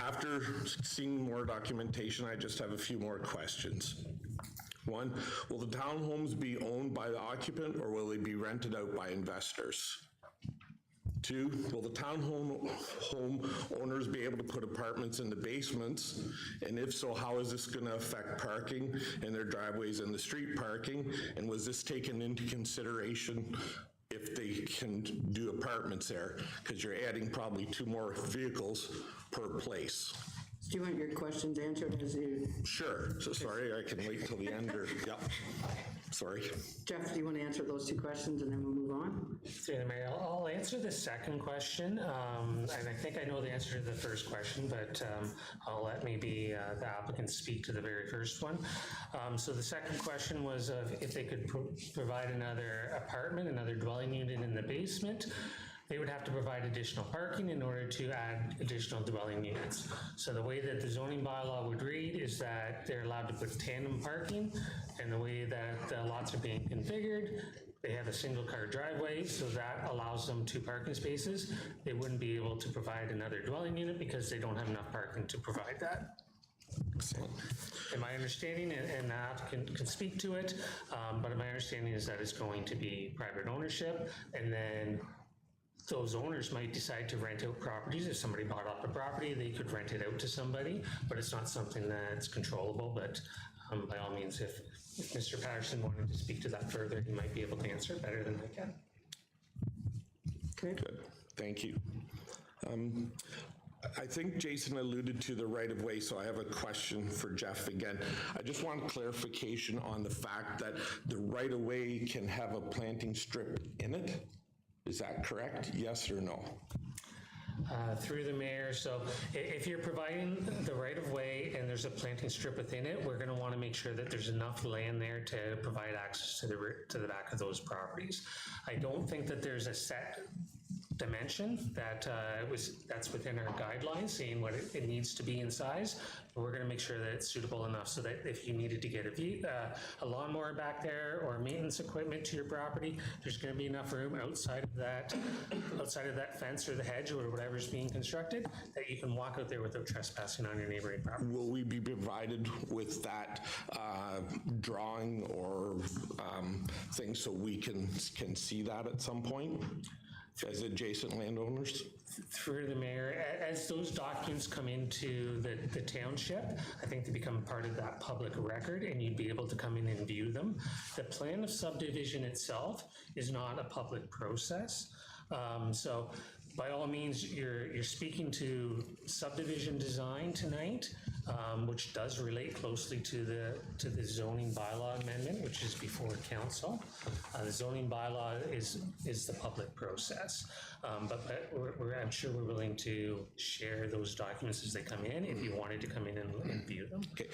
After seeing more documentation, I just have a few more questions. One, will the townhomes be owned by the occupant, or will they be rented out by investors? 2, will the townhome owners be able to put apartments in the basements? And if so, how is this going to affect parking in their driveways and the street parking? And was this taken into consideration if they can do apartments there? Because you're adding probably 2 more vehicles per place. Do you want your questions answered as you... Sure. So sorry, I can wait until the end, or, yeah. Sorry. Jeff, do you want to answer those 2 questions and then we'll move on? Through the mayor, I'll answer the second question, and I think I know the answer to the first question, but I'll let maybe the applicant speak to the very first one. So the second question was if they could provide another apartment, another dwelling unit in the basement. They would have to provide additional parking in order to add additional dwelling units. So the way that the zoning bylaw would read is that they're allowed to put tandem parking, and the way that the lots are being configured, they have a single car driveway, so that allows them 2 parking spaces. They wouldn't be able to provide another dwelling unit because they don't have enough parking to provide that. Excellent. And my understanding, and the applicant can speak to it, but my understanding is that it's going to be private ownership, and then those owners might decide to rent out properties. If somebody bought up a property, they could rent it out to somebody, but it's not something that's controllable. But by all means, if Mr. Patterson wanted to speak to that further, he might be able to answer it better than I can. Okay. Good, thank you. I think Jason alluded to the right-of-way, so I have a question for Jeff again. I just want clarification on the fact that the right-of-way can have a planting strip in it. Is that correct? Yes or no? Through the mayor, so if you're providing the right-of-way and there's a planting strip within it, we're gonna wanna make sure that there's enough land there to provide access to the back of those properties. I don't think that there's a set dimension that that's within our guidelines, saying what it needs to be in size, but we're gonna make sure that it's suitable enough so that if you needed to get a lawnmower back there or maintenance equipment to your property, there's gonna be enough room outside of that fence or the hedge or whatever's being constructed that you can walk out there without trespassing on your neighboring property. Will we be provided with that drawing or thing so we can see that at some point as adjacent landowners? Through the mayor, as those documents come into the township, I think they become part of that public record and you'd be able to come in and view them. The plan of subdivision itself is not a public process. So by all means, you're speaking to subdivision design tonight, which does relate closely to the zoning bylaw amendment, which is before council. The zoning bylaw is the public process, but I'm sure we're willing to share those documents as they come in if you wanted to come in and view them. Okay.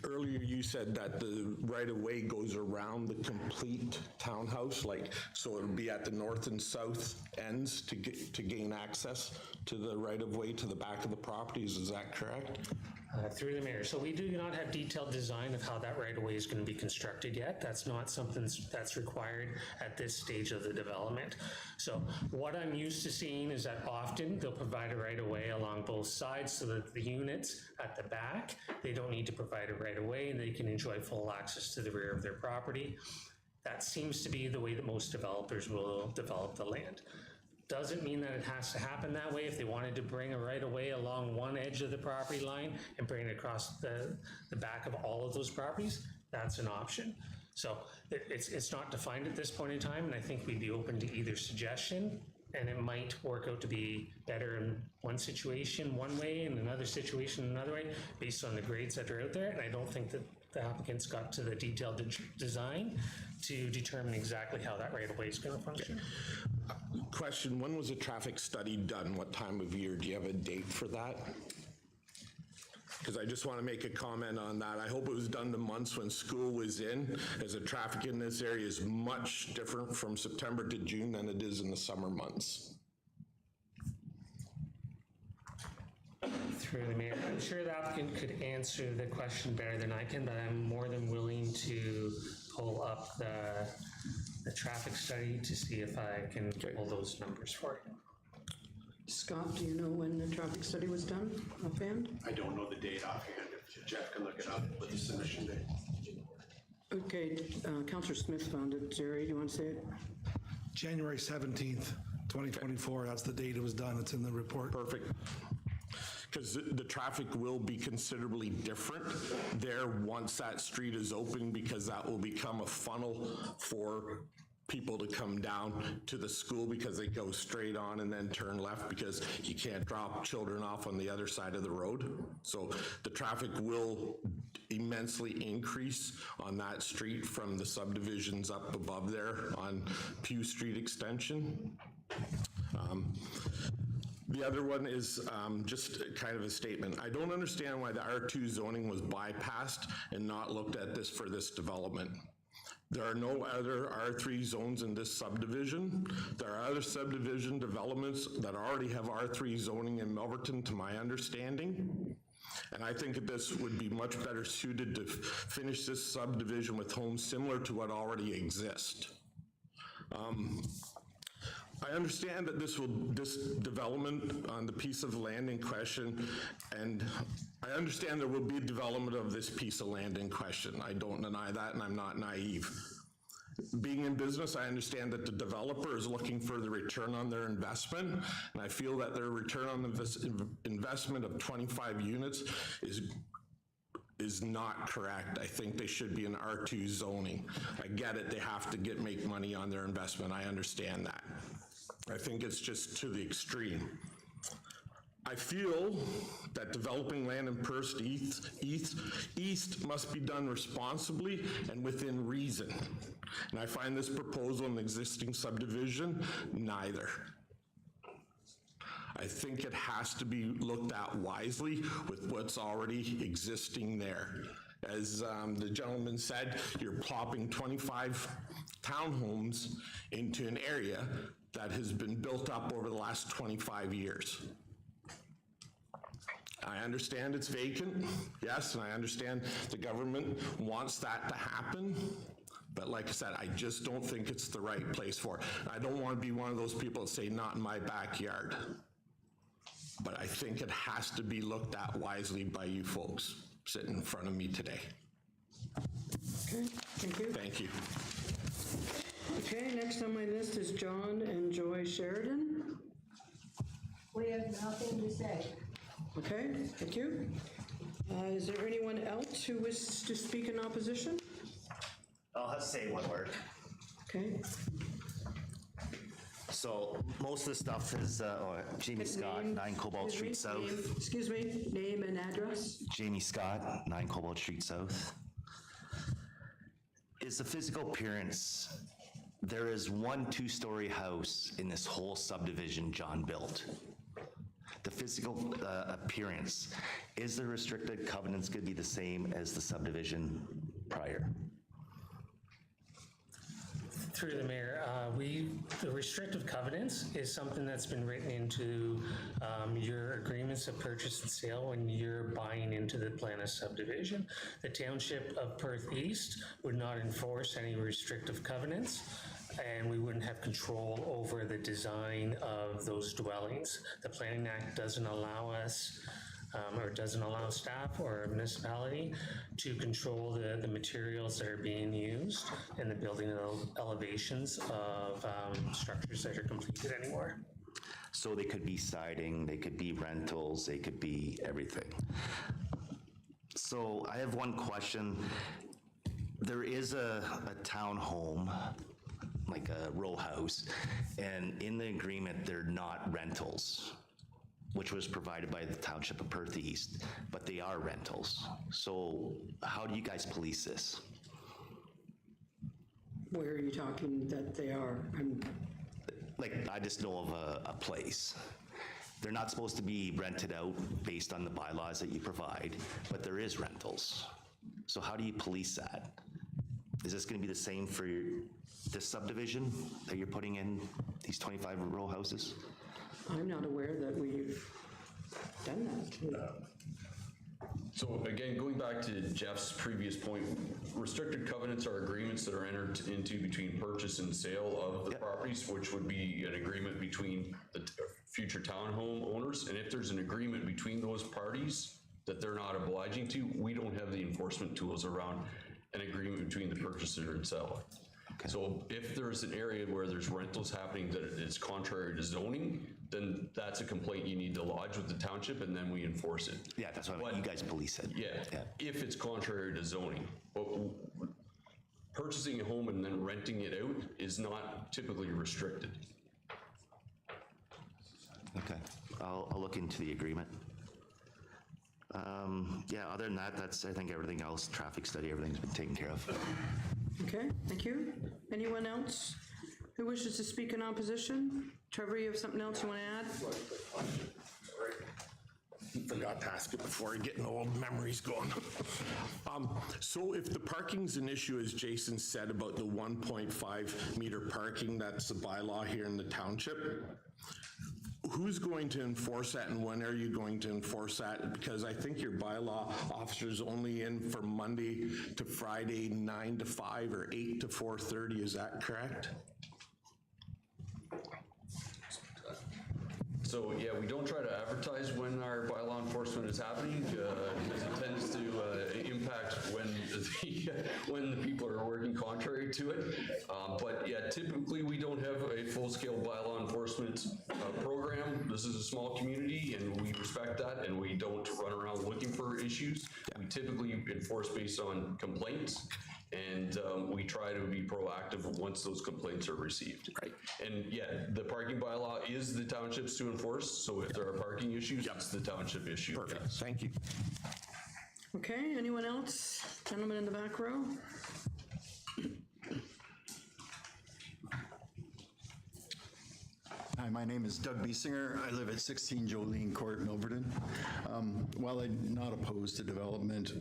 Earlier you said that the right-of-way goes around the complete townhouse, so it'll be at the north and south ends to gain access to the right-of-way to the back of the properties. Is that correct? Through the mayor. So we do not have detailed design of how that right-of-way is going to be constructed yet. That's not something that's required at this stage of the development. So what I'm used to seeing is that often they'll provide a right-of-way along both sides so that the units at the back, they don't need to provide a right-of-way and they can enjoy full access to the rear of their property. That seems to be the way that most developers will develop the land. Doesn't mean that it has to happen that way. If they wanted to bring a right-of-way along one edge of the property line and bring it across the back of all of those properties, that's an option. So it's not defined at this point in time, and I think we'd be open to either suggestion, and it might work out to be better in one situation one way and another situation another way based on the grades that are out there. And I don't think that the applicants got to the detailed design to determine exactly how that right-of-way is going to function. Question, when was a traffic study done? What time of year? Do you have a date for that? Because I just want to make a comment on that. I hope it was done the months when school was in, as the traffic in this area is much different from September to June than it is in the summer months. Through the mayor, I'm sure the applicant could answer the question better than I can, but I'm more than willing to pull up the traffic study to see if I can pull those numbers for you. Scott, do you know when the traffic study was done offhand? I don't know the date offhand. If Jeff can look it up with the submission date. Okay, Councillor Smith found it. Jerry, do you want to say it? January 17th, 2024. That's the date it was done. It's in the report. Perfect. Because the traffic will be considerably different there once that street is open, because that will become a funnel for people to come down to the school, because they go straight on and then turn left because you can't drop children off on the other side of the road. So the traffic will immensely increase on that street from the subdivisions up above there on Pew Street Extension. The other one is just kind of a statement. I don't understand why the R2 zoning was bypassed and not looked at this for this development. There are no other R3 zones in this subdivision. There are other subdivision developments that already have R3 zoning in Milverton, to my understanding. And I think that this would be much better suited to finish this subdivision with homes similar to what already exist. I understand that this development on the piece of land in question, and I understand there will be development of this piece of land in question. I don't deny that, and I'm not naive. Being in business, I understand that the developer is looking for the return on their investment, and I feel that their return on the investment of 25 units is not correct. I think they should be in R2 zoning. I get it, they have to make money on their investment, I understand that. I think it's just to the extreme. I feel that developing land in Perth East must be done responsibly and within reason. And I find this proposal an existing subdivision neither. I think it has to be looked at wisely with what's already existing there. As the gentleman said, you're plopping 25 townhomes into an area that has been built up over the last 25 years. I understand it's vacant, yes, and I understand the government wants that to happen, but like I said, I just don't think it's the right place for it. I don't want to be one of those people that say, not in my backyard. But I think it has to be looked at wisely by you folks sitting in front of me today. Okay, thank you. Thank you. Okay, next on my list is John and Joy Sheridan. We have nothing to say. Okay, thank you. Is there anyone else who wishes to speak in opposition? I'll have to say one word. Okay. So most of the stuff is, Jamie Scott, 9 Cobalt Street South. Excuse me, name and address? Jamie Scott, 9 Cobalt Street South. Is the physical appearance, there is one 2-story house in this whole subdivision John built. The physical appearance, is the restricted covenants going to be the same as the subdivision prior? Through the mayor, the restrictive covenants is something that's been written into your agreements of purchase and sale when you're buying into the plan of subdivision. The township of Perth East would not enforce any restrictive covenants, and we wouldn't have control over the design of those dwellings. The Planning Act doesn't allow us or doesn't allow staff or a municipality to control the materials that are being used in the building elevations of structures that are completed anymore. So they could be siding, they could be rentals, they could be everything. So I have one question. There is a townhome, like a row house, and in the agreement, they're not rentals, which was provided by the Township of Perth East, but they are rentals. So how do you guys police this? Where are you talking that they are? Like, I just know of a place. They're not supposed to be rented out based on the bylaws that you provide, but there is rentals. So how do you police that? Is this gonna be the same for this subdivision that you're putting in these 25 row houses? I'm not aware that we've done that. So again, going back to Jeff's previous point, restricted covenants are agreements that are entered into between purchase and sale of the properties, which would be an agreement between the future townhome owners. And if there's an agreement between those parties that they're not obliging to, we don't have the enforcement tools around an agreement between the purchaser and seller. Okay. So if there's an area where there's rentals happening that is contrary to zoning, then that's a complaint you need to lodge with the township, and then we enforce it. Yeah, that's what you guys police it. Yeah, if it's contrary to zoning. But purchasing a home and then renting it out is not typically restricted. Okay, I'll look into the agreement. Yeah, other than that, that's, I think everything else, traffic study, everything's been taken care of. Okay, thank you. Anyone else Who wishes to speak in opposition? Trevor, you have something else you want to add? Forgot to ask it before getting old memories going. So if the parking's an issue, as Jason said about the 1.5 meter parking, that's the bylaw here in the township, who's going to enforce that and when are you going to enforce that? Because I think your bylaw officer's only in from Monday to Friday, 9 to 5 or 8 to 4:30, is that correct? So, yeah, we don't try to advertise when our bylaw enforcement is happening, because it tends to impact when the people are working contrary to it. But yeah, typically we don't have a full-scale bylaw enforcement program. This is a small community and we respect that, and we don't run around looking for issues. We typically enforce based on complaints. And we try to be proactive once those complaints are received. Right. And yeah, the parking bylaw is the township's to enforce, so if there are parking issues, it's the township issue. Perfect, yes. thank you. Okay, anyone else? Gentleman in the back row? Hi, my name is Doug Biesinger. I live at 16 Jolene Court, Milverton. While I'm not opposed to development,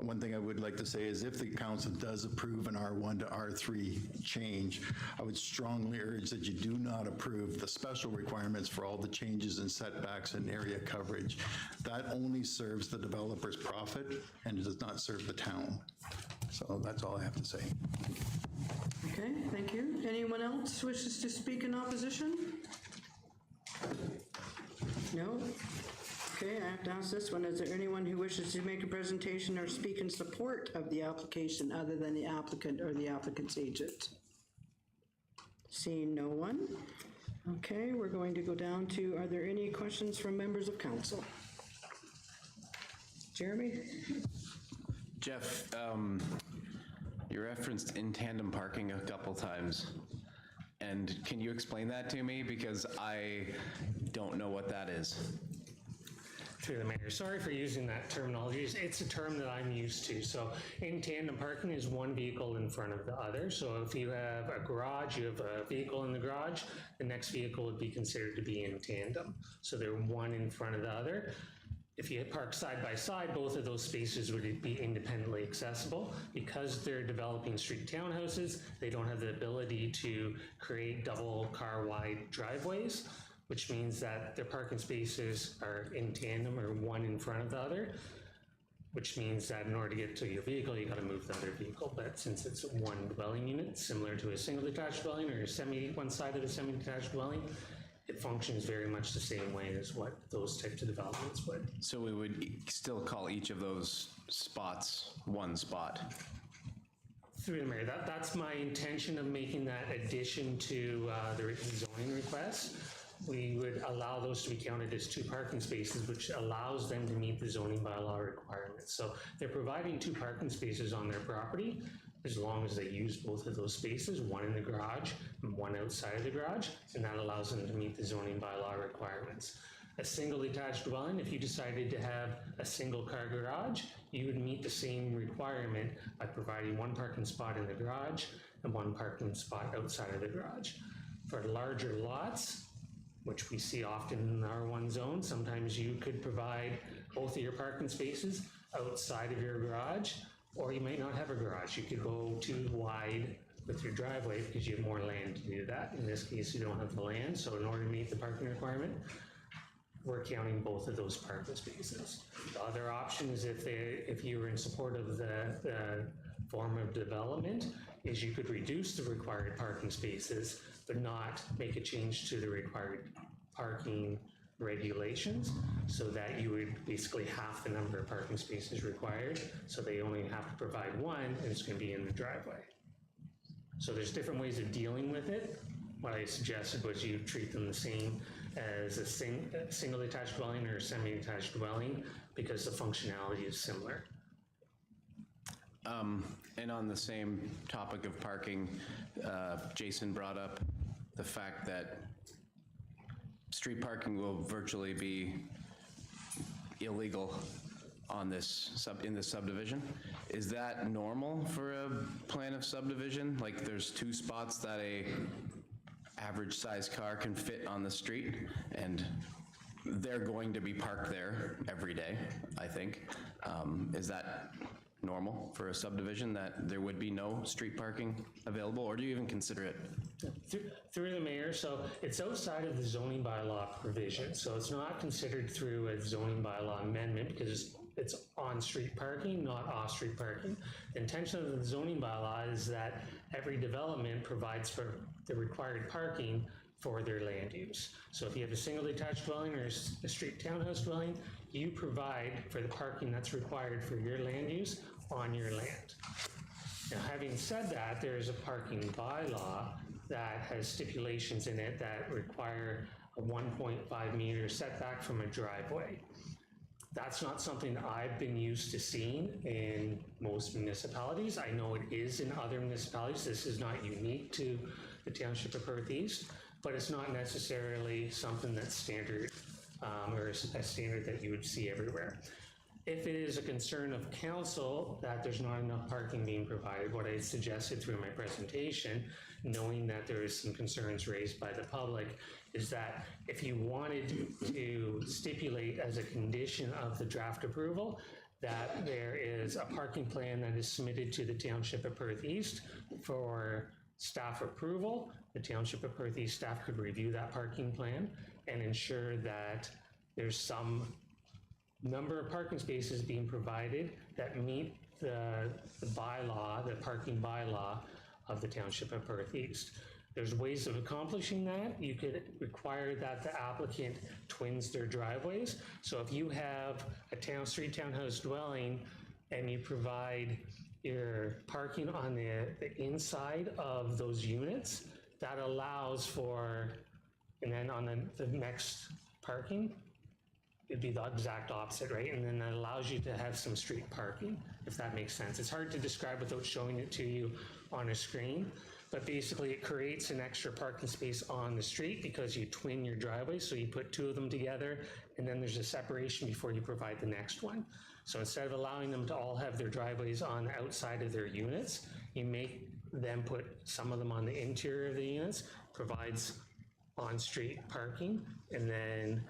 one thing I would like to say is if the council does approve an R1 to R3 change, I would strongly urge that you do not approve the special requirements for all the changes in setbacks and area coverage. That only serves the developer's profit and it does not serve the town. So that's all I have to say. Okay, thank you. Anyone else wishes to speak in opposition? No? Okay, I have to ask this one. Is there anyone who wishes to make a presentation or speak in support of the application other than the applicant or the applicant's agent? Seeing no one. Okay, we're going to go down to, are there any questions from members of council? Jeremy? Jeff, you referenced in tandem parking a couple times. And can you explain that to me? Because I don't know what that is. Through the mayor, sorry for using that terminology. It's a term that I'm used to. So in tandem parking is one vehicle in front of the other. So if you have a garage, you have a vehicle in the garage, the next vehicle would be considered to be in tandem. So they're one in front of the other. If you park side by side, both of those spaces would be independently accessible. Because they're developing street townhouses, they don't have the ability to create double car wide driveways, which means that their parking spaces are in tandem or one in front of the other, which means that in order to get to your vehicle, you got to move the other vehicle. But since it's one dwelling unit, similar to a single detached dwelling or one side of a semi-detached dwelling, it functions very much the same way as what those types of developments would. So we would still call each of those spots one spot? Through the mayor, that's my intention of making that addition to the written zoning request. We would allow those to be counted as two parking spaces, which allows them to meet the zoning bylaw requirements. So they're providing two parking spaces on their property as long as they use both of those spaces, one in the garage and one outside of the garage, and that allows them to meet the zoning bylaw requirements. A single detached dwelling, if you decided to have a single car garage, you would meet the same requirement by providing one parking spot in the garage and one parking spot outside of the garage. For larger lots, which we see often in the R1 zone, sometimes you could provide both of your parking spaces outside of your garage, or you might not have a garage. You could go too wide with your driveway because you have more land to do that. In this case, you don't have the land, so in order to meet the parking requirement, we're counting both of those parking spaces. The other option is if you were in support of the form of development, is you could reduce the required parking spaces, but not make a change to the required parking regulations, so that you would basically half the number of parking spaces required, so they only have to provide one, and it's going to be in the driveway. So there's different ways of dealing with it. What I suggested was you treat them the same as a single detached dwelling or a semi-detached dwelling, because the functionality is similar. And on the same topic of parking, Jason brought up the fact that street parking will virtually be illegal on this in this subdivision. Is that normal for a plan of subdivision? Like there's 2 spots that a average size car can fit on the street, and they're going to be parked there every day, I think. Is that normal for a subdivision, that there would be no street parking available, or do you even consider it? Through the mayor, so it's outside of the zoning bylaw provision, so it's not considered through a zoning bylaw amendment because it's on-street parking, not off-street parking. The intention of the zoning bylaw is that every development provides for the required parking for their land use. So if you have a single detached dwelling or a street townhouse dwelling, you provide for the parking that's required for your land use on your land. Now, having said that, there is a parking bylaw that has stipulations in it that require a 1.5 meter setback from a driveway. That's not something I've been used to seeing in most municipalities. I know it is in other municipalities. This is not unique to the Township of Perth East, but it's not necessarily something that's standard or a standard that you would see everywhere. If it is a concern of council that there's not enough parking being provided, what I suggested through my presentation, knowing that there is some concerns raised by the public, is that if you wanted to stipulate as a condition of the draft approval that there is a parking plan that is submitted to the Township of Perth East for staff approval, the Township of Perth East staff could review that parking plan and ensure that there's some number of parking spaces being provided that meet the bylaw, the parking bylaw of the Township of Perth East. There's ways of accomplishing that. You could require that the applicant twins their driveways. So if you have a street townhouse dwelling and you provide your parking on the inside of those units, that allows for, and then on the next parking, it'd be the exact opposite, right? And then that allows you to have some street parking, if that makes sense. It's hard to describe without showing it to you on a screen, but basically it creates an extra parking space on the street because you twin your driveway, so you put 2 of them together, and then there's a separation before you provide the next one. So instead of allowing them to all have their driveways on the outside of their units, you make them put some of them on the interior of the units, provides on-street parking, and then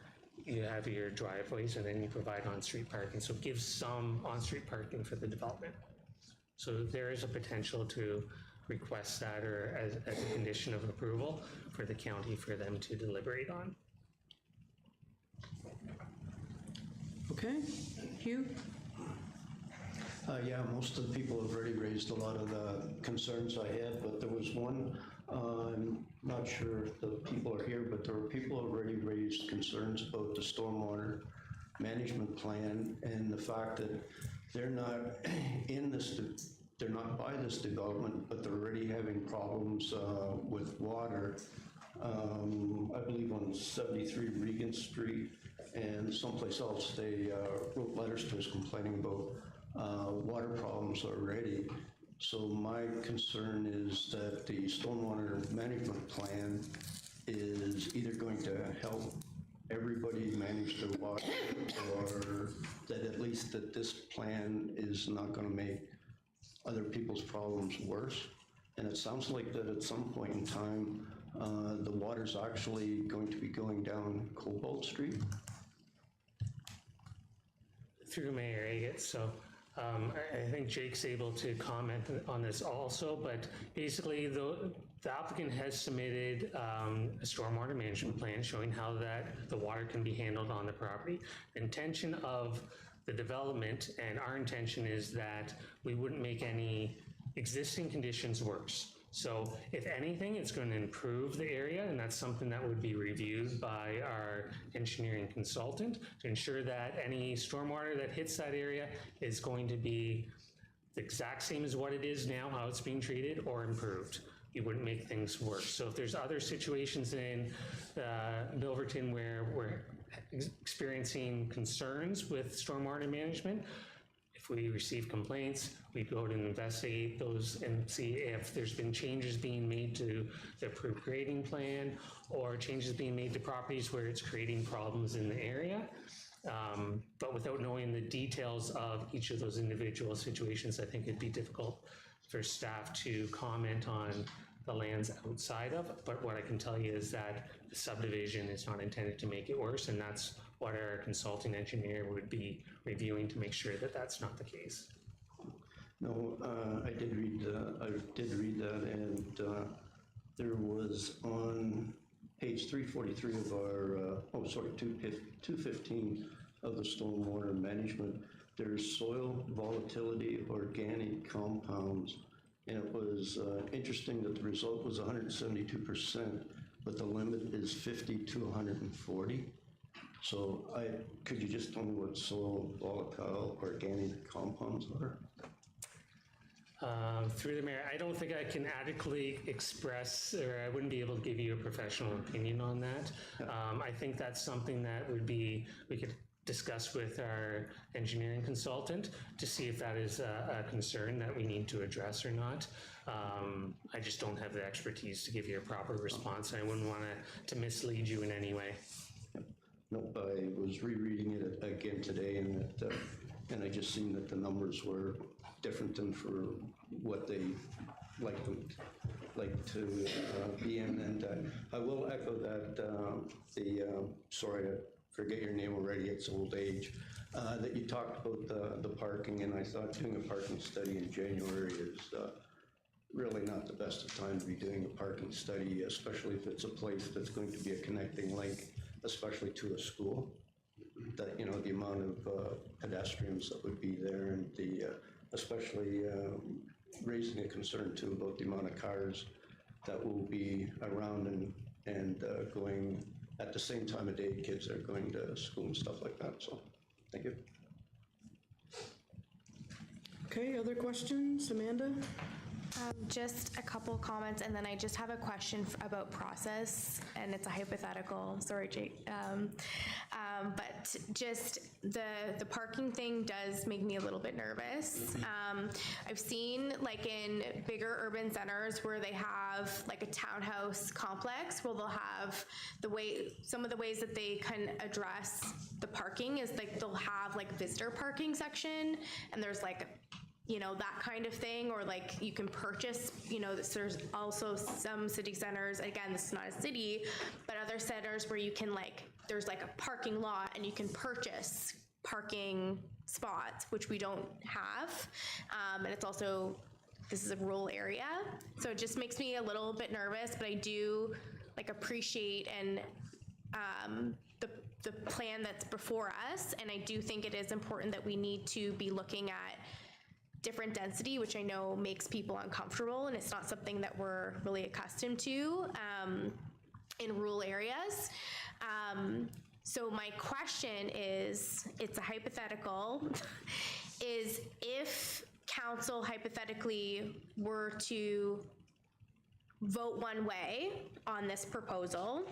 you have your driveways, and then you provide on-street parking. So it gives some on-street parking for the development. So there is a potential to request that, or as a condition of approval for the county for them to deliberate on. Okay, Hugh? Yeah, most of the people have already raised a lot of the concerns I had, but there was one, I'm not sure if the people are here, but there were people who already raised concerns about the stormwater management plan and the fact that they're not in this, they're not by this development, but they're already having problems with water. I believe on 73 Regan Street and someplace else, they wrote letters to us complaining about water problems already. So my concern is that the stormwater management plan is either going to help everybody manage their water, or that at least that this plan is not going to make other people's problems worse. And it sounds like that at some point in time, the water's actually going to be going down Cobalt Street. Through Mayor Agate, so I think Jake's able to comment on this also, but basically the applicant has submitted a stormwater management plan showing how that the water can be handled on the property. The intention of the development and our intention is that we wouldn't make any existing conditions worse. So if anything, it's going to improve the area, and that's something that would be reviewed by our engineering consultant to ensure that any stormwater that hits that area is going to be the exact same as what it is now, how it's being treated, or improved. You wouldn't make things worse. So if there's other situations in Milverton where we're experiencing concerns with stormwater management, if we receive complaints, we go to investigate those and see if there's been changes being made to the approved grading plan or changes being made to properties where it's creating problems in the area. But without knowing the details of each of those individual situations, I think it'd be difficult for staff to comment on the lands outside of. But what I can tell you is that the subdivision is not intended to make it worse, and that's what our consulting engineer would be reviewing to make sure that that's not the case. No, I did read that, and there was on page 343 of our, 215 of the stormwater management, there's soil volatility organic compounds, and it was interesting that the result was 172%, but the limit is 50 to 140. So could you just tell me what soil volatile organic compounds are? Through the mayor, I don't think I can adequately express, or I wouldn't be able to give you a professional opinion on that. I think that's something that we could discuss with our engineering consultant to see if that is a concern that we need to address or not. I just don't have the expertise to give you a proper response, and I wouldn't want to mislead you in any way. Nope, I was rereading it again today, and I just seen that the numbers were different than for what they like to be in. And I will echo that sorry, I forget your name already, it's old age, that you talked about the parking, and I thought doing a parking study in January is really not the best of time to be doing a parking study, especially if it's a place that's going to be a connecting link, especially to a school. That, you know, the amount of pedestrians that would be there, and especially raising a concern too about the amount of cars that will be around and going at the same time of day kids are going to school and stuff like that. So, thank you. Okay, other questions? Amanda? Just a couple comments, and then I just have a question about process, and it's a hypothetical. Sorry, Jake. But just the parking thing does make me a little bit nervous. I've seen, like, in bigger urban centers where they have like a townhouse complex, where they'll have some of the ways that they can address the parking is like they'll have like visitor parking section, and there's like, you know, that kind of thing, or like you can purchase, you know, there's also some city centers, again, this is not a city, but other centers where you can there's like a parking lot and you can purchase parking spots, which we don't have. And it's also, this is a rural area. So it just makes me a little bit nervous, but I do appreciate and the plan that's before us. And I do think it is important that we need to be looking at different density, which I know makes people uncomfortable, and it's not something that we're really accustomed to in rural areas. So my question is, it's a hypothetical, is if council hypothetically were to vote one way on this proposal,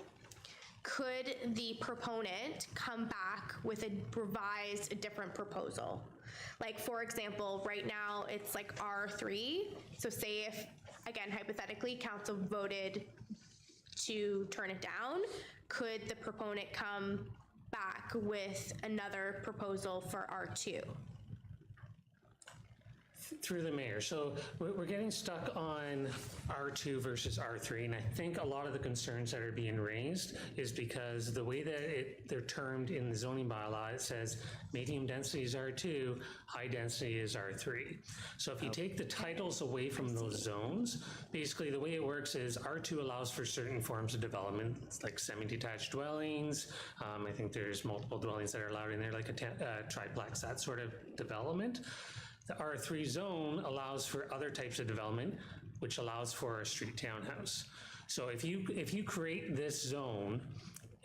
could the proponent come back with a different proposal? Like, for example, right now it's like R3. So say if, again, hypothetically, council voted to turn it down, could the proponent come back with another proposal for R2? Through the mayor. So we're getting stuck on R2 versus R3, and I think a lot of the concerns that are being raised is because the way that they're termed in the zoning bylaw, it says medium density is R2, high density is R3. So if you take the titles away from those zones, basically the way it works is R2 allows for certain forms of development, like semi-detached dwellings. I think there's multiple dwellings that are allowed in there, like a triplex, that sort of development. The R3 zone allows for other types of development, which allows for a street townhouse. So if you create this zone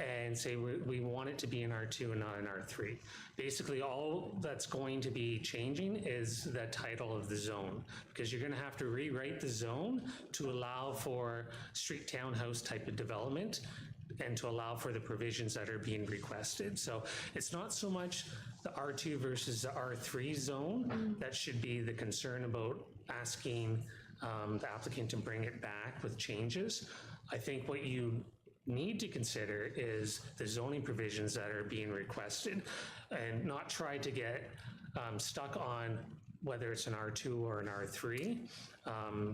and say we want it to be an R2 and not an R3, basically all that's going to be changing is the title of the zone, because you're going to have to rewrite the zone to allow for street townhouse type of development and to allow for the provisions that are being requested. So it's not so much the R2 versus the R3 zone that should be the concern about asking the applicant to bring it back with changes. I think what you need to consider is the zoning provisions that are being requested, and not try to get stuck on whether it's an R2 or an R3,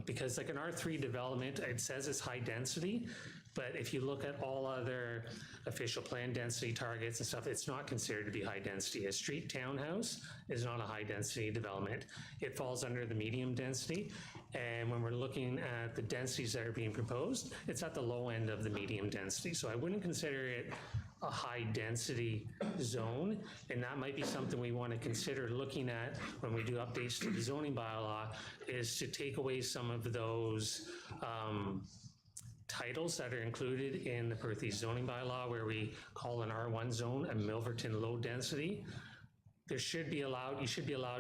because like an R3 development, it says it's high density, but if you look at all other official plan density targets and stuff, it's not considered to be high density. A street townhouse is not a high density development. It falls under the medium density. And when we're looking at the densities that are being proposed, it's at the low end of the medium density. So I wouldn't consider it a high density zone. And that might be something we want to consider looking at when we do updates to the zoning bylaw, is to take away some of those titles that are included in the Perth East zoning bylaw, where we call an R1 zone a Milverton low density. You should be allowed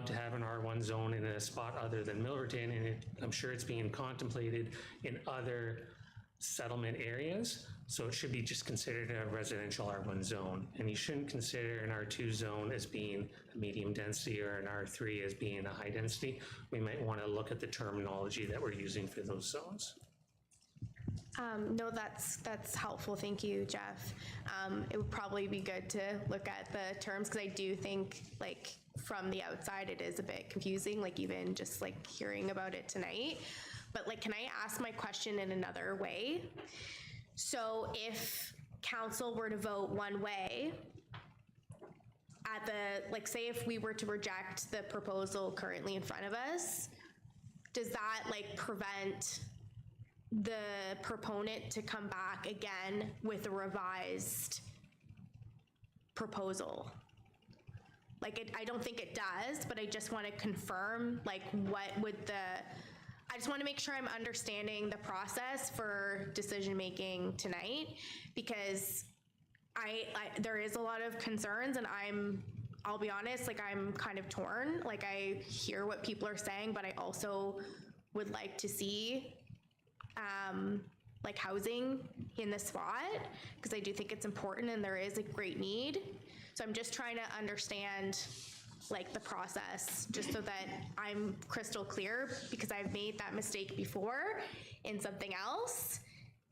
to have an R1 zone in a spot other than Milverton, and I'm sure it's being contemplated in other settlement areas. So it should be just considered a residential R1 zone, and you shouldn't consider an R2 zone as being a medium density or an R3 as being a high density. We might want to look at the terminology that we're using for those zones. No, that's helpful. Thank you, Jeff. It would probably be good to look at the terms, because I do think, like, from the outside, it is a bit confusing, like even just like hearing about it tonight. But like, can I ask my question in another way? So if council were to vote one way at the, like, say if we were to reject the proposal currently in front of us, does that like prevent the proponent to come back again with a revised proposal? Like, I don't think it does, but I just want to confirm, like, what would I just want to make sure I'm understanding the process for decision-making tonight, because there is a lot of concerns, and I'll be honest, like, I'm kind of torn. Like, I hear what people are saying, but I also would like to see like housing in the spot, because I do think it's important and there is a great need. So I'm just trying to understand like the process, just so that I'm crystal clear, because I've made that mistake before in something else,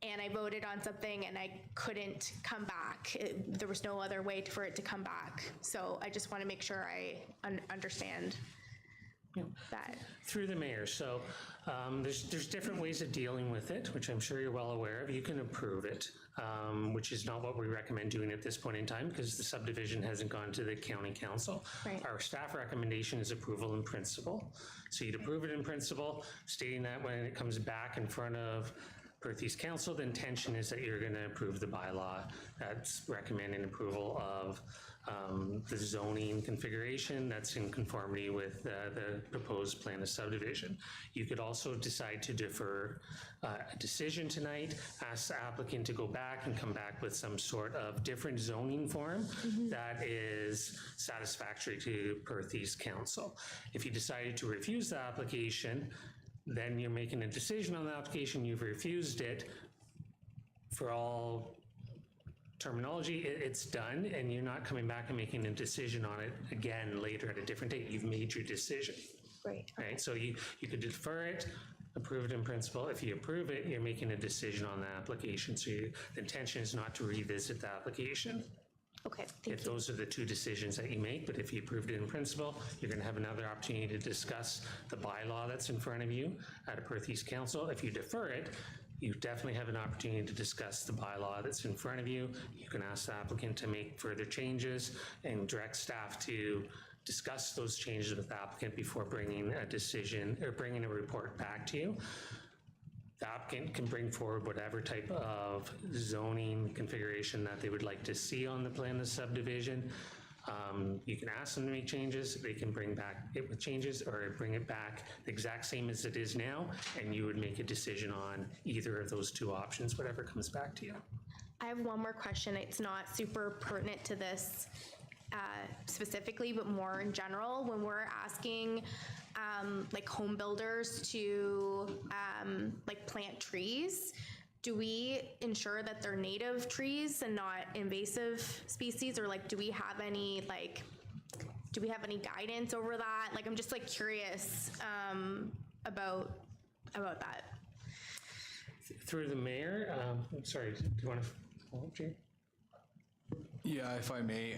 and I voted on something and I couldn't come back. There was no other way for it to come back. So I just want to make sure I understand that. Through the mayor. So there's different ways of dealing with it, which I'm sure you're well aware of. You can approve it, which is not what we recommend doing at this point in time, because the subdivision hasn't gone to the county council. Right. Our staff recommendation is approval in principle. So you'd approve it in principle, stating that when it comes back in front of Perth East Council, the intention is that you're going to approve the bylaw that's recommending approval of the zoning configuration that's in conformity with the proposed plan of subdivision. You could also decide to defer a decision tonight, ask the applicant to go back and come back with some sort of different zoning form that is satisfactory to Perth East Council. If you decided to refuse the application, then you're making a decision on the application, you've refused it. For all terminology, it's done, and you're not coming back and making a decision on it again later at a different date. You've made your decision. Right. Right, so you could defer it, approve it in principle. If you approve it, you're making a decision on the application. So the intention is not to revisit the application. Okay, thank you. Those are the two decisions that you make, but if you approved it in principle, you're going to have another opportunity to discuss the bylaw that's in front of you at a Perth East Council. If you defer it, you definitely have an opportunity to discuss the bylaw that's in front of you. You can ask the applicant to make further changes and direct staff to discuss those changes with the applicant before bringing a decision or bringing a report back to you. The applicant can bring forward whatever type of zoning configuration that they would like to see on the plan of subdivision. You can ask them to make changes, they can bring back it with changes, or bring it back the exact same as it is now, and you would make a decision on either of those two options, whatever comes back to you. I have one more question. It's not super pertinent to this specifically, but more in general. When we're asking like home builders to like plant trees, do we ensure that they're native trees and not invasive species, or like do we have any guidance over that? Like, I'm just like curious about that. Through the mayor, sorry, do you want to Yeah, if I may,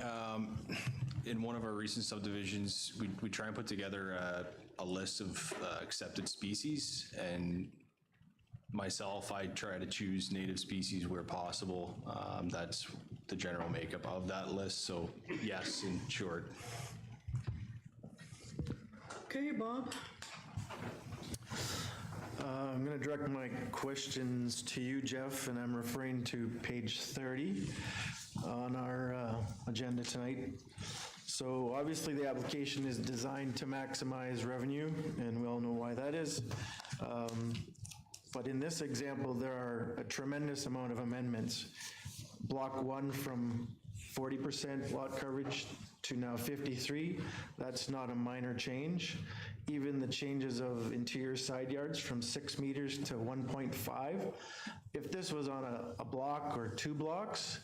in one of our recent subdivisions, we try and put together a list of accepted species, and myself, I try to choose native species where possible. That's the general makeup of that list, so yes, in short. Okay, Bob? I'm going to direct my questions to you, Jeff, and I'm referring to page 30 on our agenda tonight. So obviously the application is designed to maximize revenue, and we all know why that is. But in this example, there are a tremendous amount of amendments. Block 1 from 40% lot coverage to now 53, that's not a minor change. Even the changes of interior side yards from 6 meters to 1.5. If this was on a block or 2 blocks,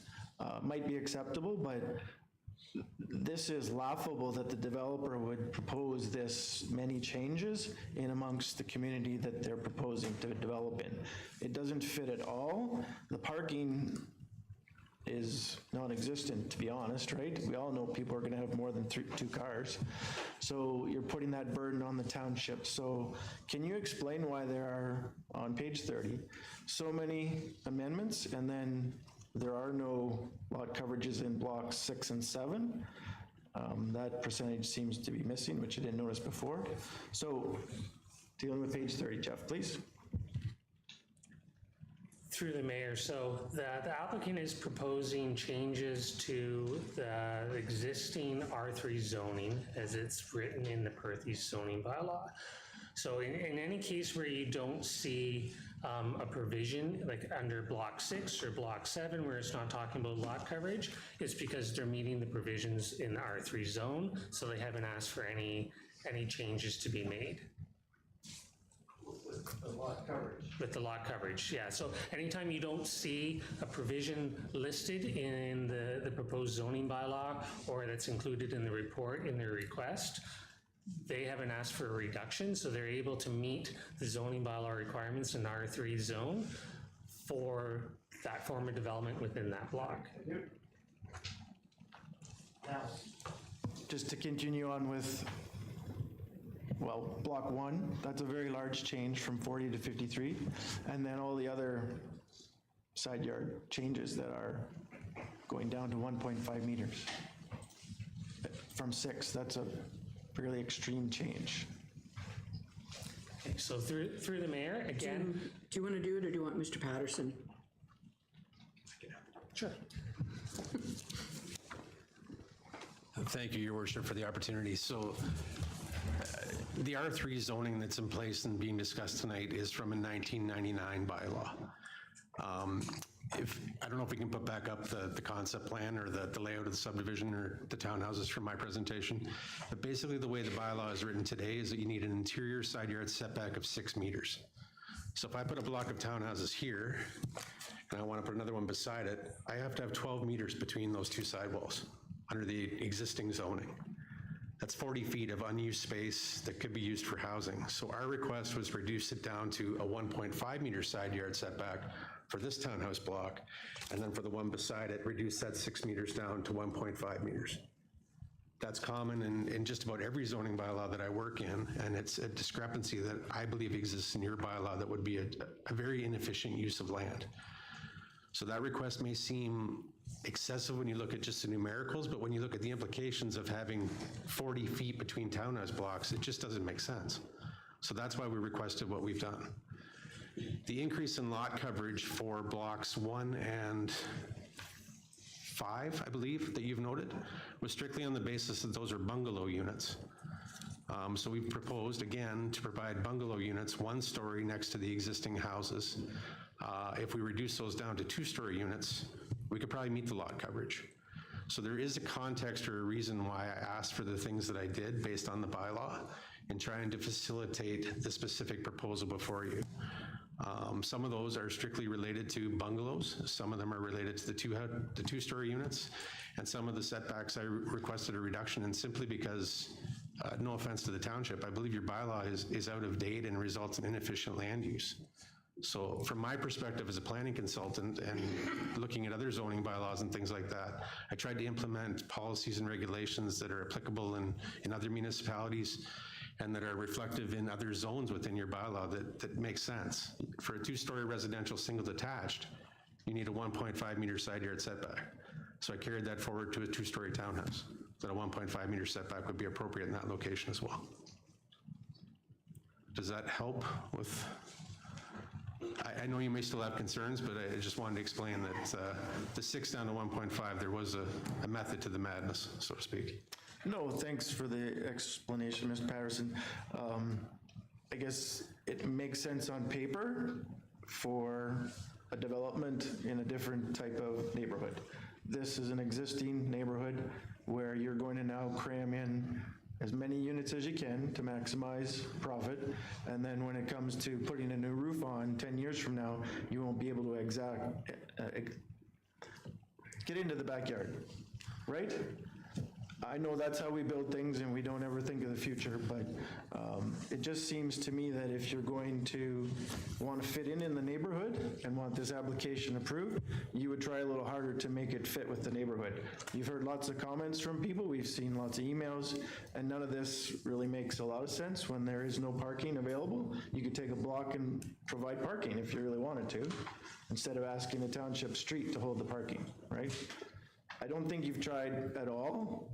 might be acceptable, but this is laughable that the developer would propose this many changes in amongst the community that they're proposing to develop in. It doesn't fit at all. The parking is non-existent, to be honest, right? We all know people are gonna have more than 2 cars. So you're putting that burden on the township. So can you explain why there are, on page 30, so many amendments, and then there are no lot coverages in blocks 6 and 7? That percentage seems to be missing, which I didn't notice before. So dealing with page 30, Jeff, please. Through the mayor, so the applicant is proposing changes to the existing R3 zoning as it's written in the Perth East zoning bylaw. So in any case where you don't see a provision like under block 6 or block 7 where it's not talking about lot coverage, it's because they're meeting the provisions in the R3 zone, so they haven't asked for any changes to be made. With the lot coverage. With the lot coverage, yeah. So anytime you don't see a provision listed in the proposed zoning bylaw or that's included in the report in their request, they haven't asked for a reduction, so they're able to meet the zoning bylaw requirements in the R3 zone for that form of development within that block. Now, just to continue on with, well, block 1, that's a very large change from 40 to 53, and then all the other side yard changes that are going down to 1.5 meters. From 6, that's a really extreme change. Okay, so through the mayor, again. Do you want to do it, or do you want Mr. Patterson? Sure. Thank you, Your Worship, for the opportunity. So the R3 zoning that's in place and being discussed tonight is from a 1999 bylaw. I don't know if we can put back up the concept plan or the layout of the subdivision or the townhouses from my presentation, but basically the way the bylaw is written today is that you need an interior side yard setback of 6 meters. So if I put a block of townhouses here and I want to put another one beside it, I have to have 12 meters between those 2 sidewalls under the existing zoning. That's 40 feet of unused space that could be used for housing. So our request was reduce it down to a 1.5 meter side yard setback for this townhouse block, and then for the one beside it, reduce that 6 meters down to 1.5 meters. That's common in just about every zoning bylaw that I work in, and it's a discrepancy that I believe exists in your bylaw that would be a very inefficient use of land. So that request may seem excessive when you look at just the numericals, but when you look at the implications of having 40 feet between townhouse blocks, it just doesn't make sense. So that's why we requested what we've done. The increase in lot coverage for blocks 1 and 5, I believe, that you've noted, was strictly on the basis that those are bungalow units. So we've proposed, again, to provide bungalow units 1 story next to the existing houses. If we reduce those down to 2-story units, we could probably meet the lot coverage. So there is a context or a reason why I asked for the things that I did based on the bylaw in trying to facilitate the specific proposal before you. Some of those are strictly related to bungalows. Some of them are related to the 2-story units. And some of the setbacks I requested a reduction in simply because, no offense to the township, I believe your bylaw is out of date and results in inefficient land use. So from my perspective as a planning consultant and looking at other zoning bylaws and things like that, I tried to implement policies and regulations that are applicable in other municipalities and that are reflective in other zones within your bylaw that makes sense. For a 2-story residential single detached, you need a 1.5 meter side yard setback. So I carried that forward to a 2-story townhouse, that a 1.5 meter setback would be appropriate in that location as well. Does that help with? I know you may still have concerns, but I just wanted to explain that the 6 down to 1.5, there was a method to the madness, so to speak. No, thanks for the explanation, Mr. Patterson. I guess it makes sense on paper for a development in a different type of neighborhood. This is an existing neighborhood where you're going to now cram in as many units as you can to maximize profit, and then when it comes to putting a new roof on 10 years from now, you won't be able to get into the backyard, right? I know that's how we build things and we don't ever think of the future, but it just seems to me that if you're going to want to fit in the neighborhood and want this application approved, you would try a little harder to make it fit with the neighborhood. You've heard lots of comments from people, we've seen lots of emails, and none of this really makes a lot of sense when there is no parking available. You could take a block and provide parking if you really wanted to, instead of asking the township street to hold the parking, right? I don't think you've tried at all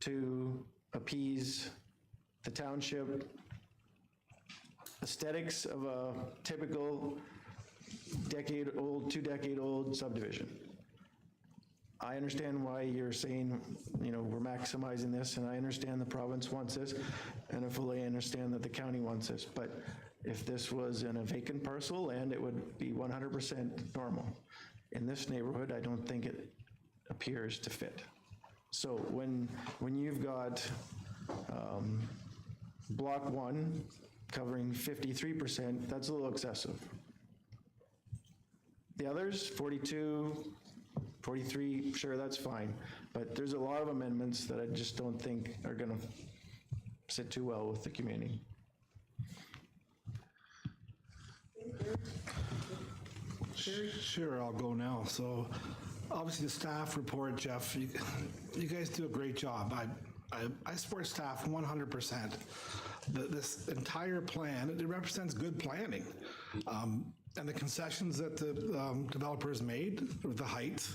to appease the township aesthetics of a typical decade-old, 2-decade-old subdivision. I understand why you're saying, you know, we're maximizing this, and I understand the province wants this, and I fully understand that the county wants this, but if this was in a vacant parcel land, it would be 100% normal. In this neighborhood, I don't think it appears to fit. So when you've got block 1 covering 53%, that's a little excessive. The others, 42, 43, sure, that's fine. But there's a lot of amendments that I just don't think are gonna sit too well with the community. Sure, I'll go now. So obviously the staff report, Jeff, you guys do a great job. I support staff 100%. This entire plan, it represents good planning. And the concessions that the developers made, the height,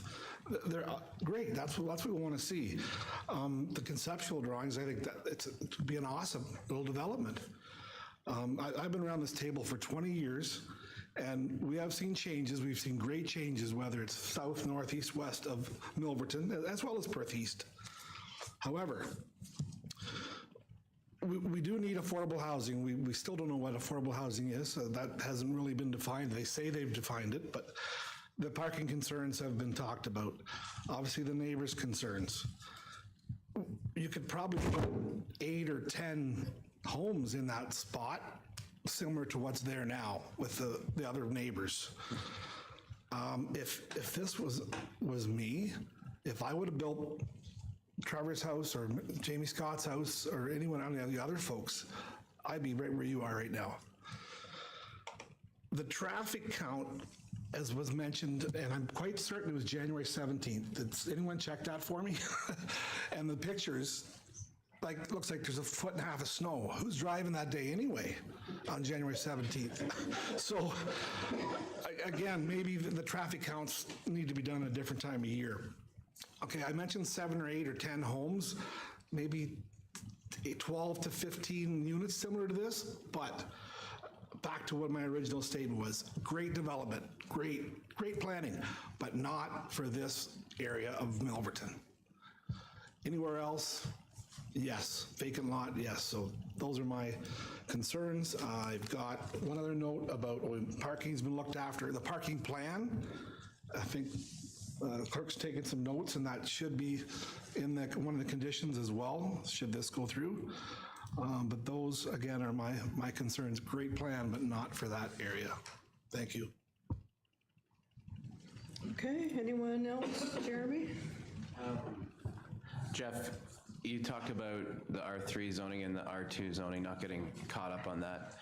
they're great. That's what we want to see. The conceptual drawings, I think that it would be an awesome little development. I've been around this table for 20 years, and we have seen changes. We've seen great changes, whether it's south, north, east, west of Milverton, as well as Perth East. However, we do need affordable housing. We still don't know what affordable housing is. That hasn't really been defined. They say they've defined it, but the parking concerns have been talked about. Obviously, the neighbors' concerns. You could probably put 8 or 10 homes in that spot, similar to what's there now with the other neighbors. If this was me, if I would have built Trevor's house or Jamie Scott's house or anyone on the other folks, I'd be right where you are right now. The traffic count, as was mentioned, and I'm quite certain it was January 17th. Did anyone check that for me? And the pictures, like, looks like there's 1.5 feet of snow. Who's driving that day anyway on January 17th? So again, maybe the traffic counts need to be done at a different time of year. Okay, I mentioned 7 or 8 or 10 homes, maybe 12 to 15 units similar to this, but back to what my original statement was, great development, great planning, but not for this area of Milverton. Anywhere else? Yes. Vacant lot? Yes. So those are my concerns. I've got one other note about parking's been looked after. The parking plan, I think the clerk's taken some notes, and that should be in one of the conditions as well, should this go through. But those, again, are my concerns. Great plan, but not for that area. Thank you. Okay, anyone else? Jeremy? Jeff, you talked about the R3 zoning and the R2 zoning, not getting caught up on that.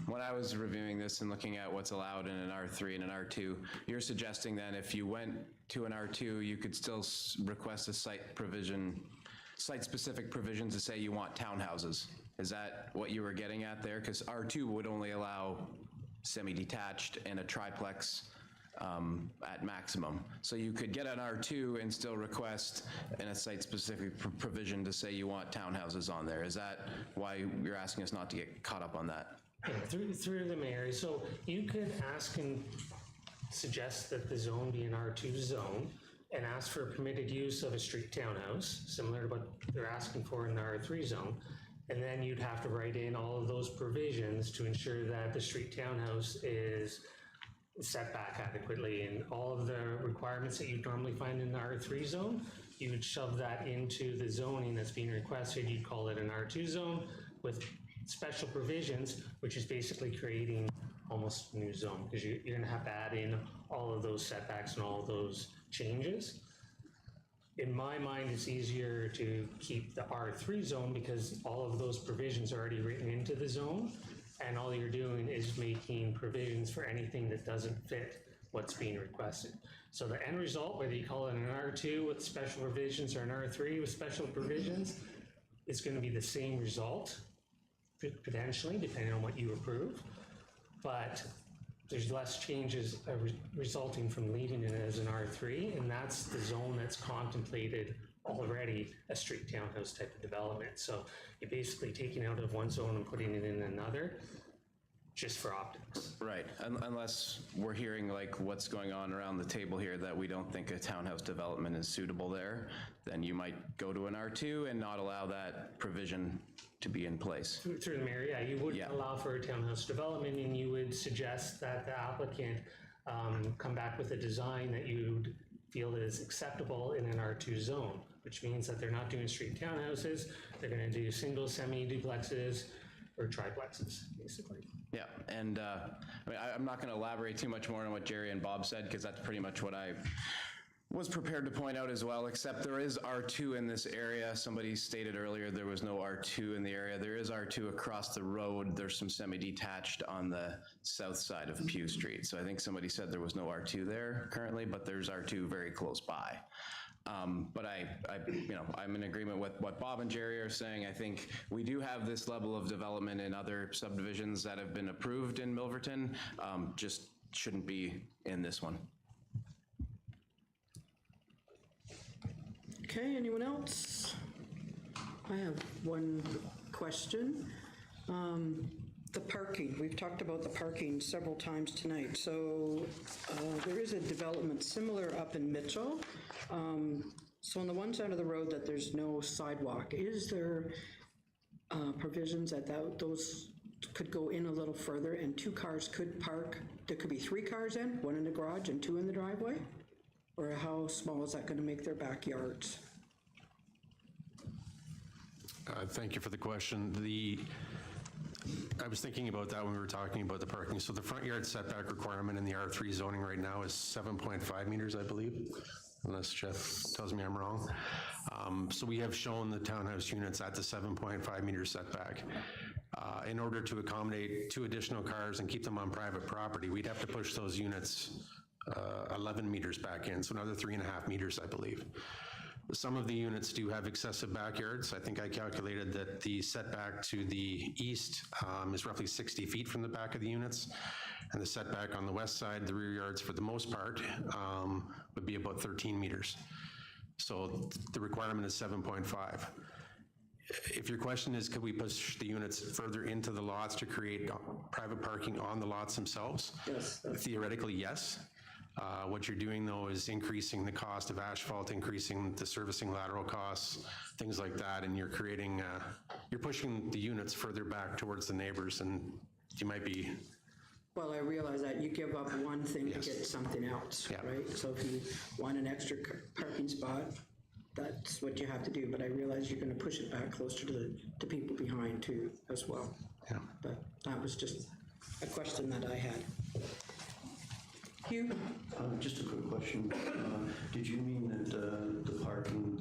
When I was reviewing this and looking at what's allowed in an R3 and an R2, you're suggesting that if you went to an R2, you could still request a site-specific provision to say you want townhouses. Is that what you were getting at there? Because R2 would only allow semi-detached and a triplex at maximum. So you could get an R2 and still request in a site-specific provision to say you want townhouses on there. Is that why you're asking us not to get caught up on that? Yeah, through the mayor. So you could ask and suggest that the zone be an R2 zone and ask for permitted use of a street townhouse, similar to what they're asking for in the R3 zone. And then you'd have to write in all of those provisions to ensure that the street townhouse is set back adequately, and all of the requirements that you'd normally find in the R3 zone, you would shove that into the zoning that's being requested. You'd call it an R2 zone with special provisions, which is basically creating almost a new zone, because you're gonna have to add in all of those setbacks and all of those changes. In my mind, it's easier to keep the R3 zone because all of those provisions are already written into the zone, and all you're doing is making provisions for anything that doesn't fit what's being requested. So the end result, whether you call it an R2 with special provisions or an R3 with special provisions, it's going to be the same result, potentially, depending on what you approve. But there's less changes resulting from leaving it as an R3, and that's the zone that's contemplated already a street townhouse type of development. So you're basically taking out of one zone and putting it in another, just for optics. Right, unless we're hearing like what's going on around the table here that we don't think a townhouse development is suitable there, then you might go to an R2 and not allow that provision to be in place. Through the mayor, yeah, you wouldn't allow for a townhouse development, and you would suggest that the applicant come back with a design that you'd feel is acceptable in an R2 zone, which means that they're not doing street townhouses, they're gonna do single, semi-duplexes, or triplexes, basically. Yeah, and I mean, I'm not going to elaborate too much more on what Jerry and Bob said, because that's pretty much what I was prepared to point out as well, except there is R2 in this area. Somebody stated earlier there was no R2 in the area. There is R2 across the road. There's some semi-detached on the south side of Pew Street. So I think somebody said there was no R2 there currently, but there's R2 very close by. But I'm in agreement with what Bob and Jerry are saying. I think we do have this level of development in other subdivisions that have been approved in Milverton, just shouldn't be in this one. Okay, anyone else? I have one question. The parking, we've talked about the parking several times tonight. So there is a development similar up in Mitchell. So on the one side of the road that there's no sidewalk, is there provisions that those could go in a little further and two cars could park? There could be three cars in, one in the garage and two in the driveway? Or how small is that going to make their backyards? Thank you for the question. I was thinking about that when we were talking about the parking. So the front yard setback requirement in the R3 zoning right now is 7.5 meters, I believe, unless Jeff tells me I'm wrong. So we have shown the townhouse units at the 7.5 meter setback. In order to accommodate two additional cars and keep them on private property, we'd have to push those units 11 meters back in, so another 3.5 meters, I believe. Some of the units do have excessive backyards. I think I calculated that the setback to the east is roughly 60 feet from the back of the units, and the setback on the west side, the rear yards for the most part, would be about 13 meters. So the requirement is 7.5. If your question is, could we push the units further into the lots to create private parking on the lots themselves? Yes. Theoretically, yes. What you're doing, though, is increasing the cost of asphalt, increasing the servicing lateral costs, things like that, and you're creating, you're pushing the units further back towards the neighbors, and you might be... Well, I realize that you give up one thing to get something else, right? So if you want an extra parking spot, that's what you have to do, but I realize you're going to push it back closer to the people behind, too, as well. Yeah. But that was just a question that I had. Hugh? Just a quick question. Did you mean that the parking,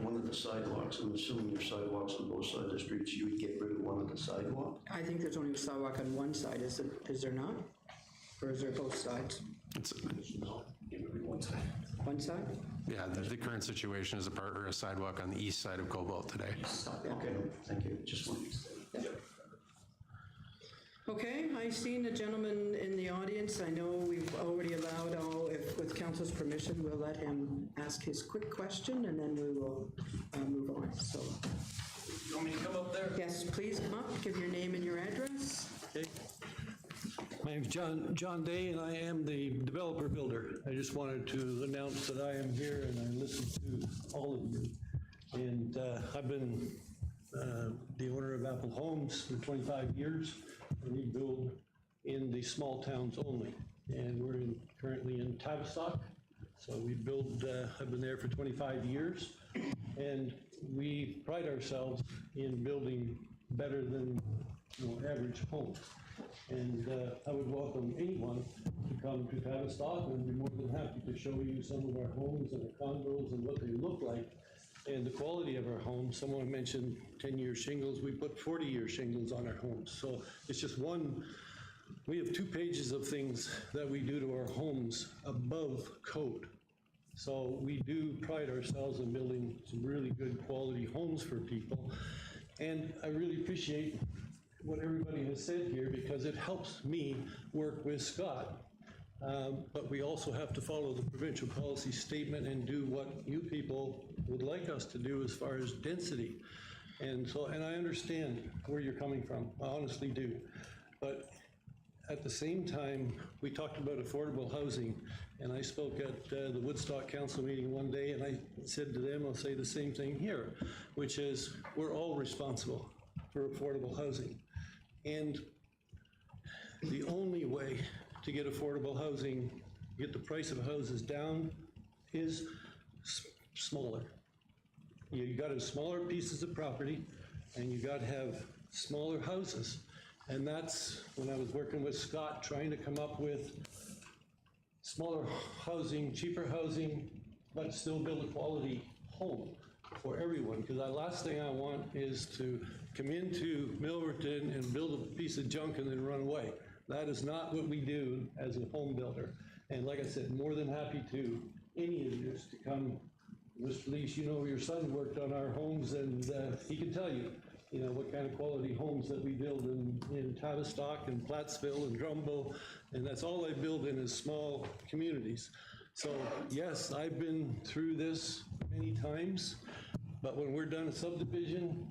one of the sidewalks. I'm assuming there's sidewalks on both sides of the streets. You would get rid of one of the sidewalks? I think there's only a sidewalk on one side, is there not? Or is there both sides? One side. One side? Yeah, the current situation is a sidewalk on the east side of Cobalt today. Okay, thank you. Just one. Okay, I seen a gentleman in the audience. I know we've already allowed if with council's permission, we'll let him ask his quick question and then we will move on, so. You want me to come up there? Yes, please come up, give your name and your address. Okay. My name's John Day, and I am the developer builder. I just wanted to announce that I am here and I listen to all of you. And I've been the owner of Apple Homes for 25 years. We build in the small towns only. And we're currently in Tavistock. So we build, I've been there for 25 years. And we pride ourselves in building better than average homes. And I would welcome anyone to come to Tavistock and be more than happy to show you some of our homes and our condos and what they look like and the quality of our homes. Someone mentioned 10-year shingles. We put 40-year shingles on our homes. So it's just one, we have 2 pages of things that we do to our homes above code. So we do pride ourselves in building some really good quality homes for people. And I really appreciate what everybody has said here because it helps me work with Scott. But we also have to follow the provincial policy statement and do what you people would like us to do as far as density. And I understand where you're coming from, I honestly do. But at the same time, we talked about affordable housing, and I spoke at the Woodstock Council meeting one day, and I said to them, I'll say the same thing here, which is we're all responsible for affordable housing. And the only way to get affordable housing, get the price of houses down, is smaller. You got to have smaller pieces of property, and you got to have smaller houses. And that's when I was working with Scott, trying to come up with smaller housing, cheaper housing, but still build a quality home for everyone. Because the last thing I want is to come into Milverton and build a piece of junk and then run away. That is not what we do as a home builder. And like I said, more than happy to any of you to come. Mr. Leach, you know, your son worked on our homes, and he can tell you, what kind of quality homes that we build in Tavistock and Plattsville and Drumbo, and that's all I build in is small communities. So yes, I've been through this many times, but when we're done a subdivision,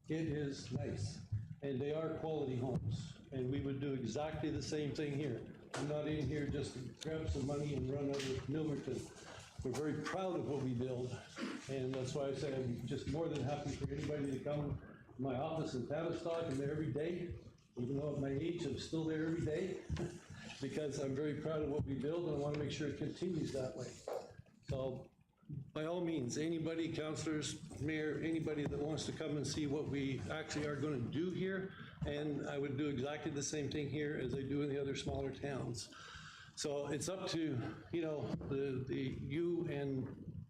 it is nice, and they are quality homes, and we would do exactly the same thing here. I'm not in here just to grab some money and run out of Milverton. We're very proud of what we build, and that's why I say I'm just more than happy for anybody to come to my office in Tavistock. I'm there every day, even though at my age, I'm still there every day, because I'm very proud of what we build, and I want to make sure it continues that way. So, by all means, anybody, councillors, mayor, anybody that wants to come and see what we actually are going to do here, and I would do exactly the same thing here as I do in the other smaller towns. So it's up to, you and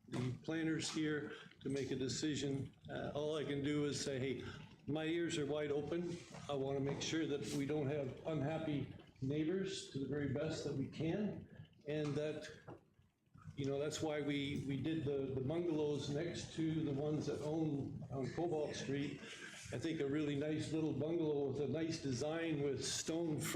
the planners here to make a decision. All I can do is say, hey, my ears are wide open. I want to make sure that we don't have unhappy neighbors to the very best that we can, and that, that's why we did the bungalows next to the ones that own on Cobalt Street. I think a really nice little bungalow with a nice design with stone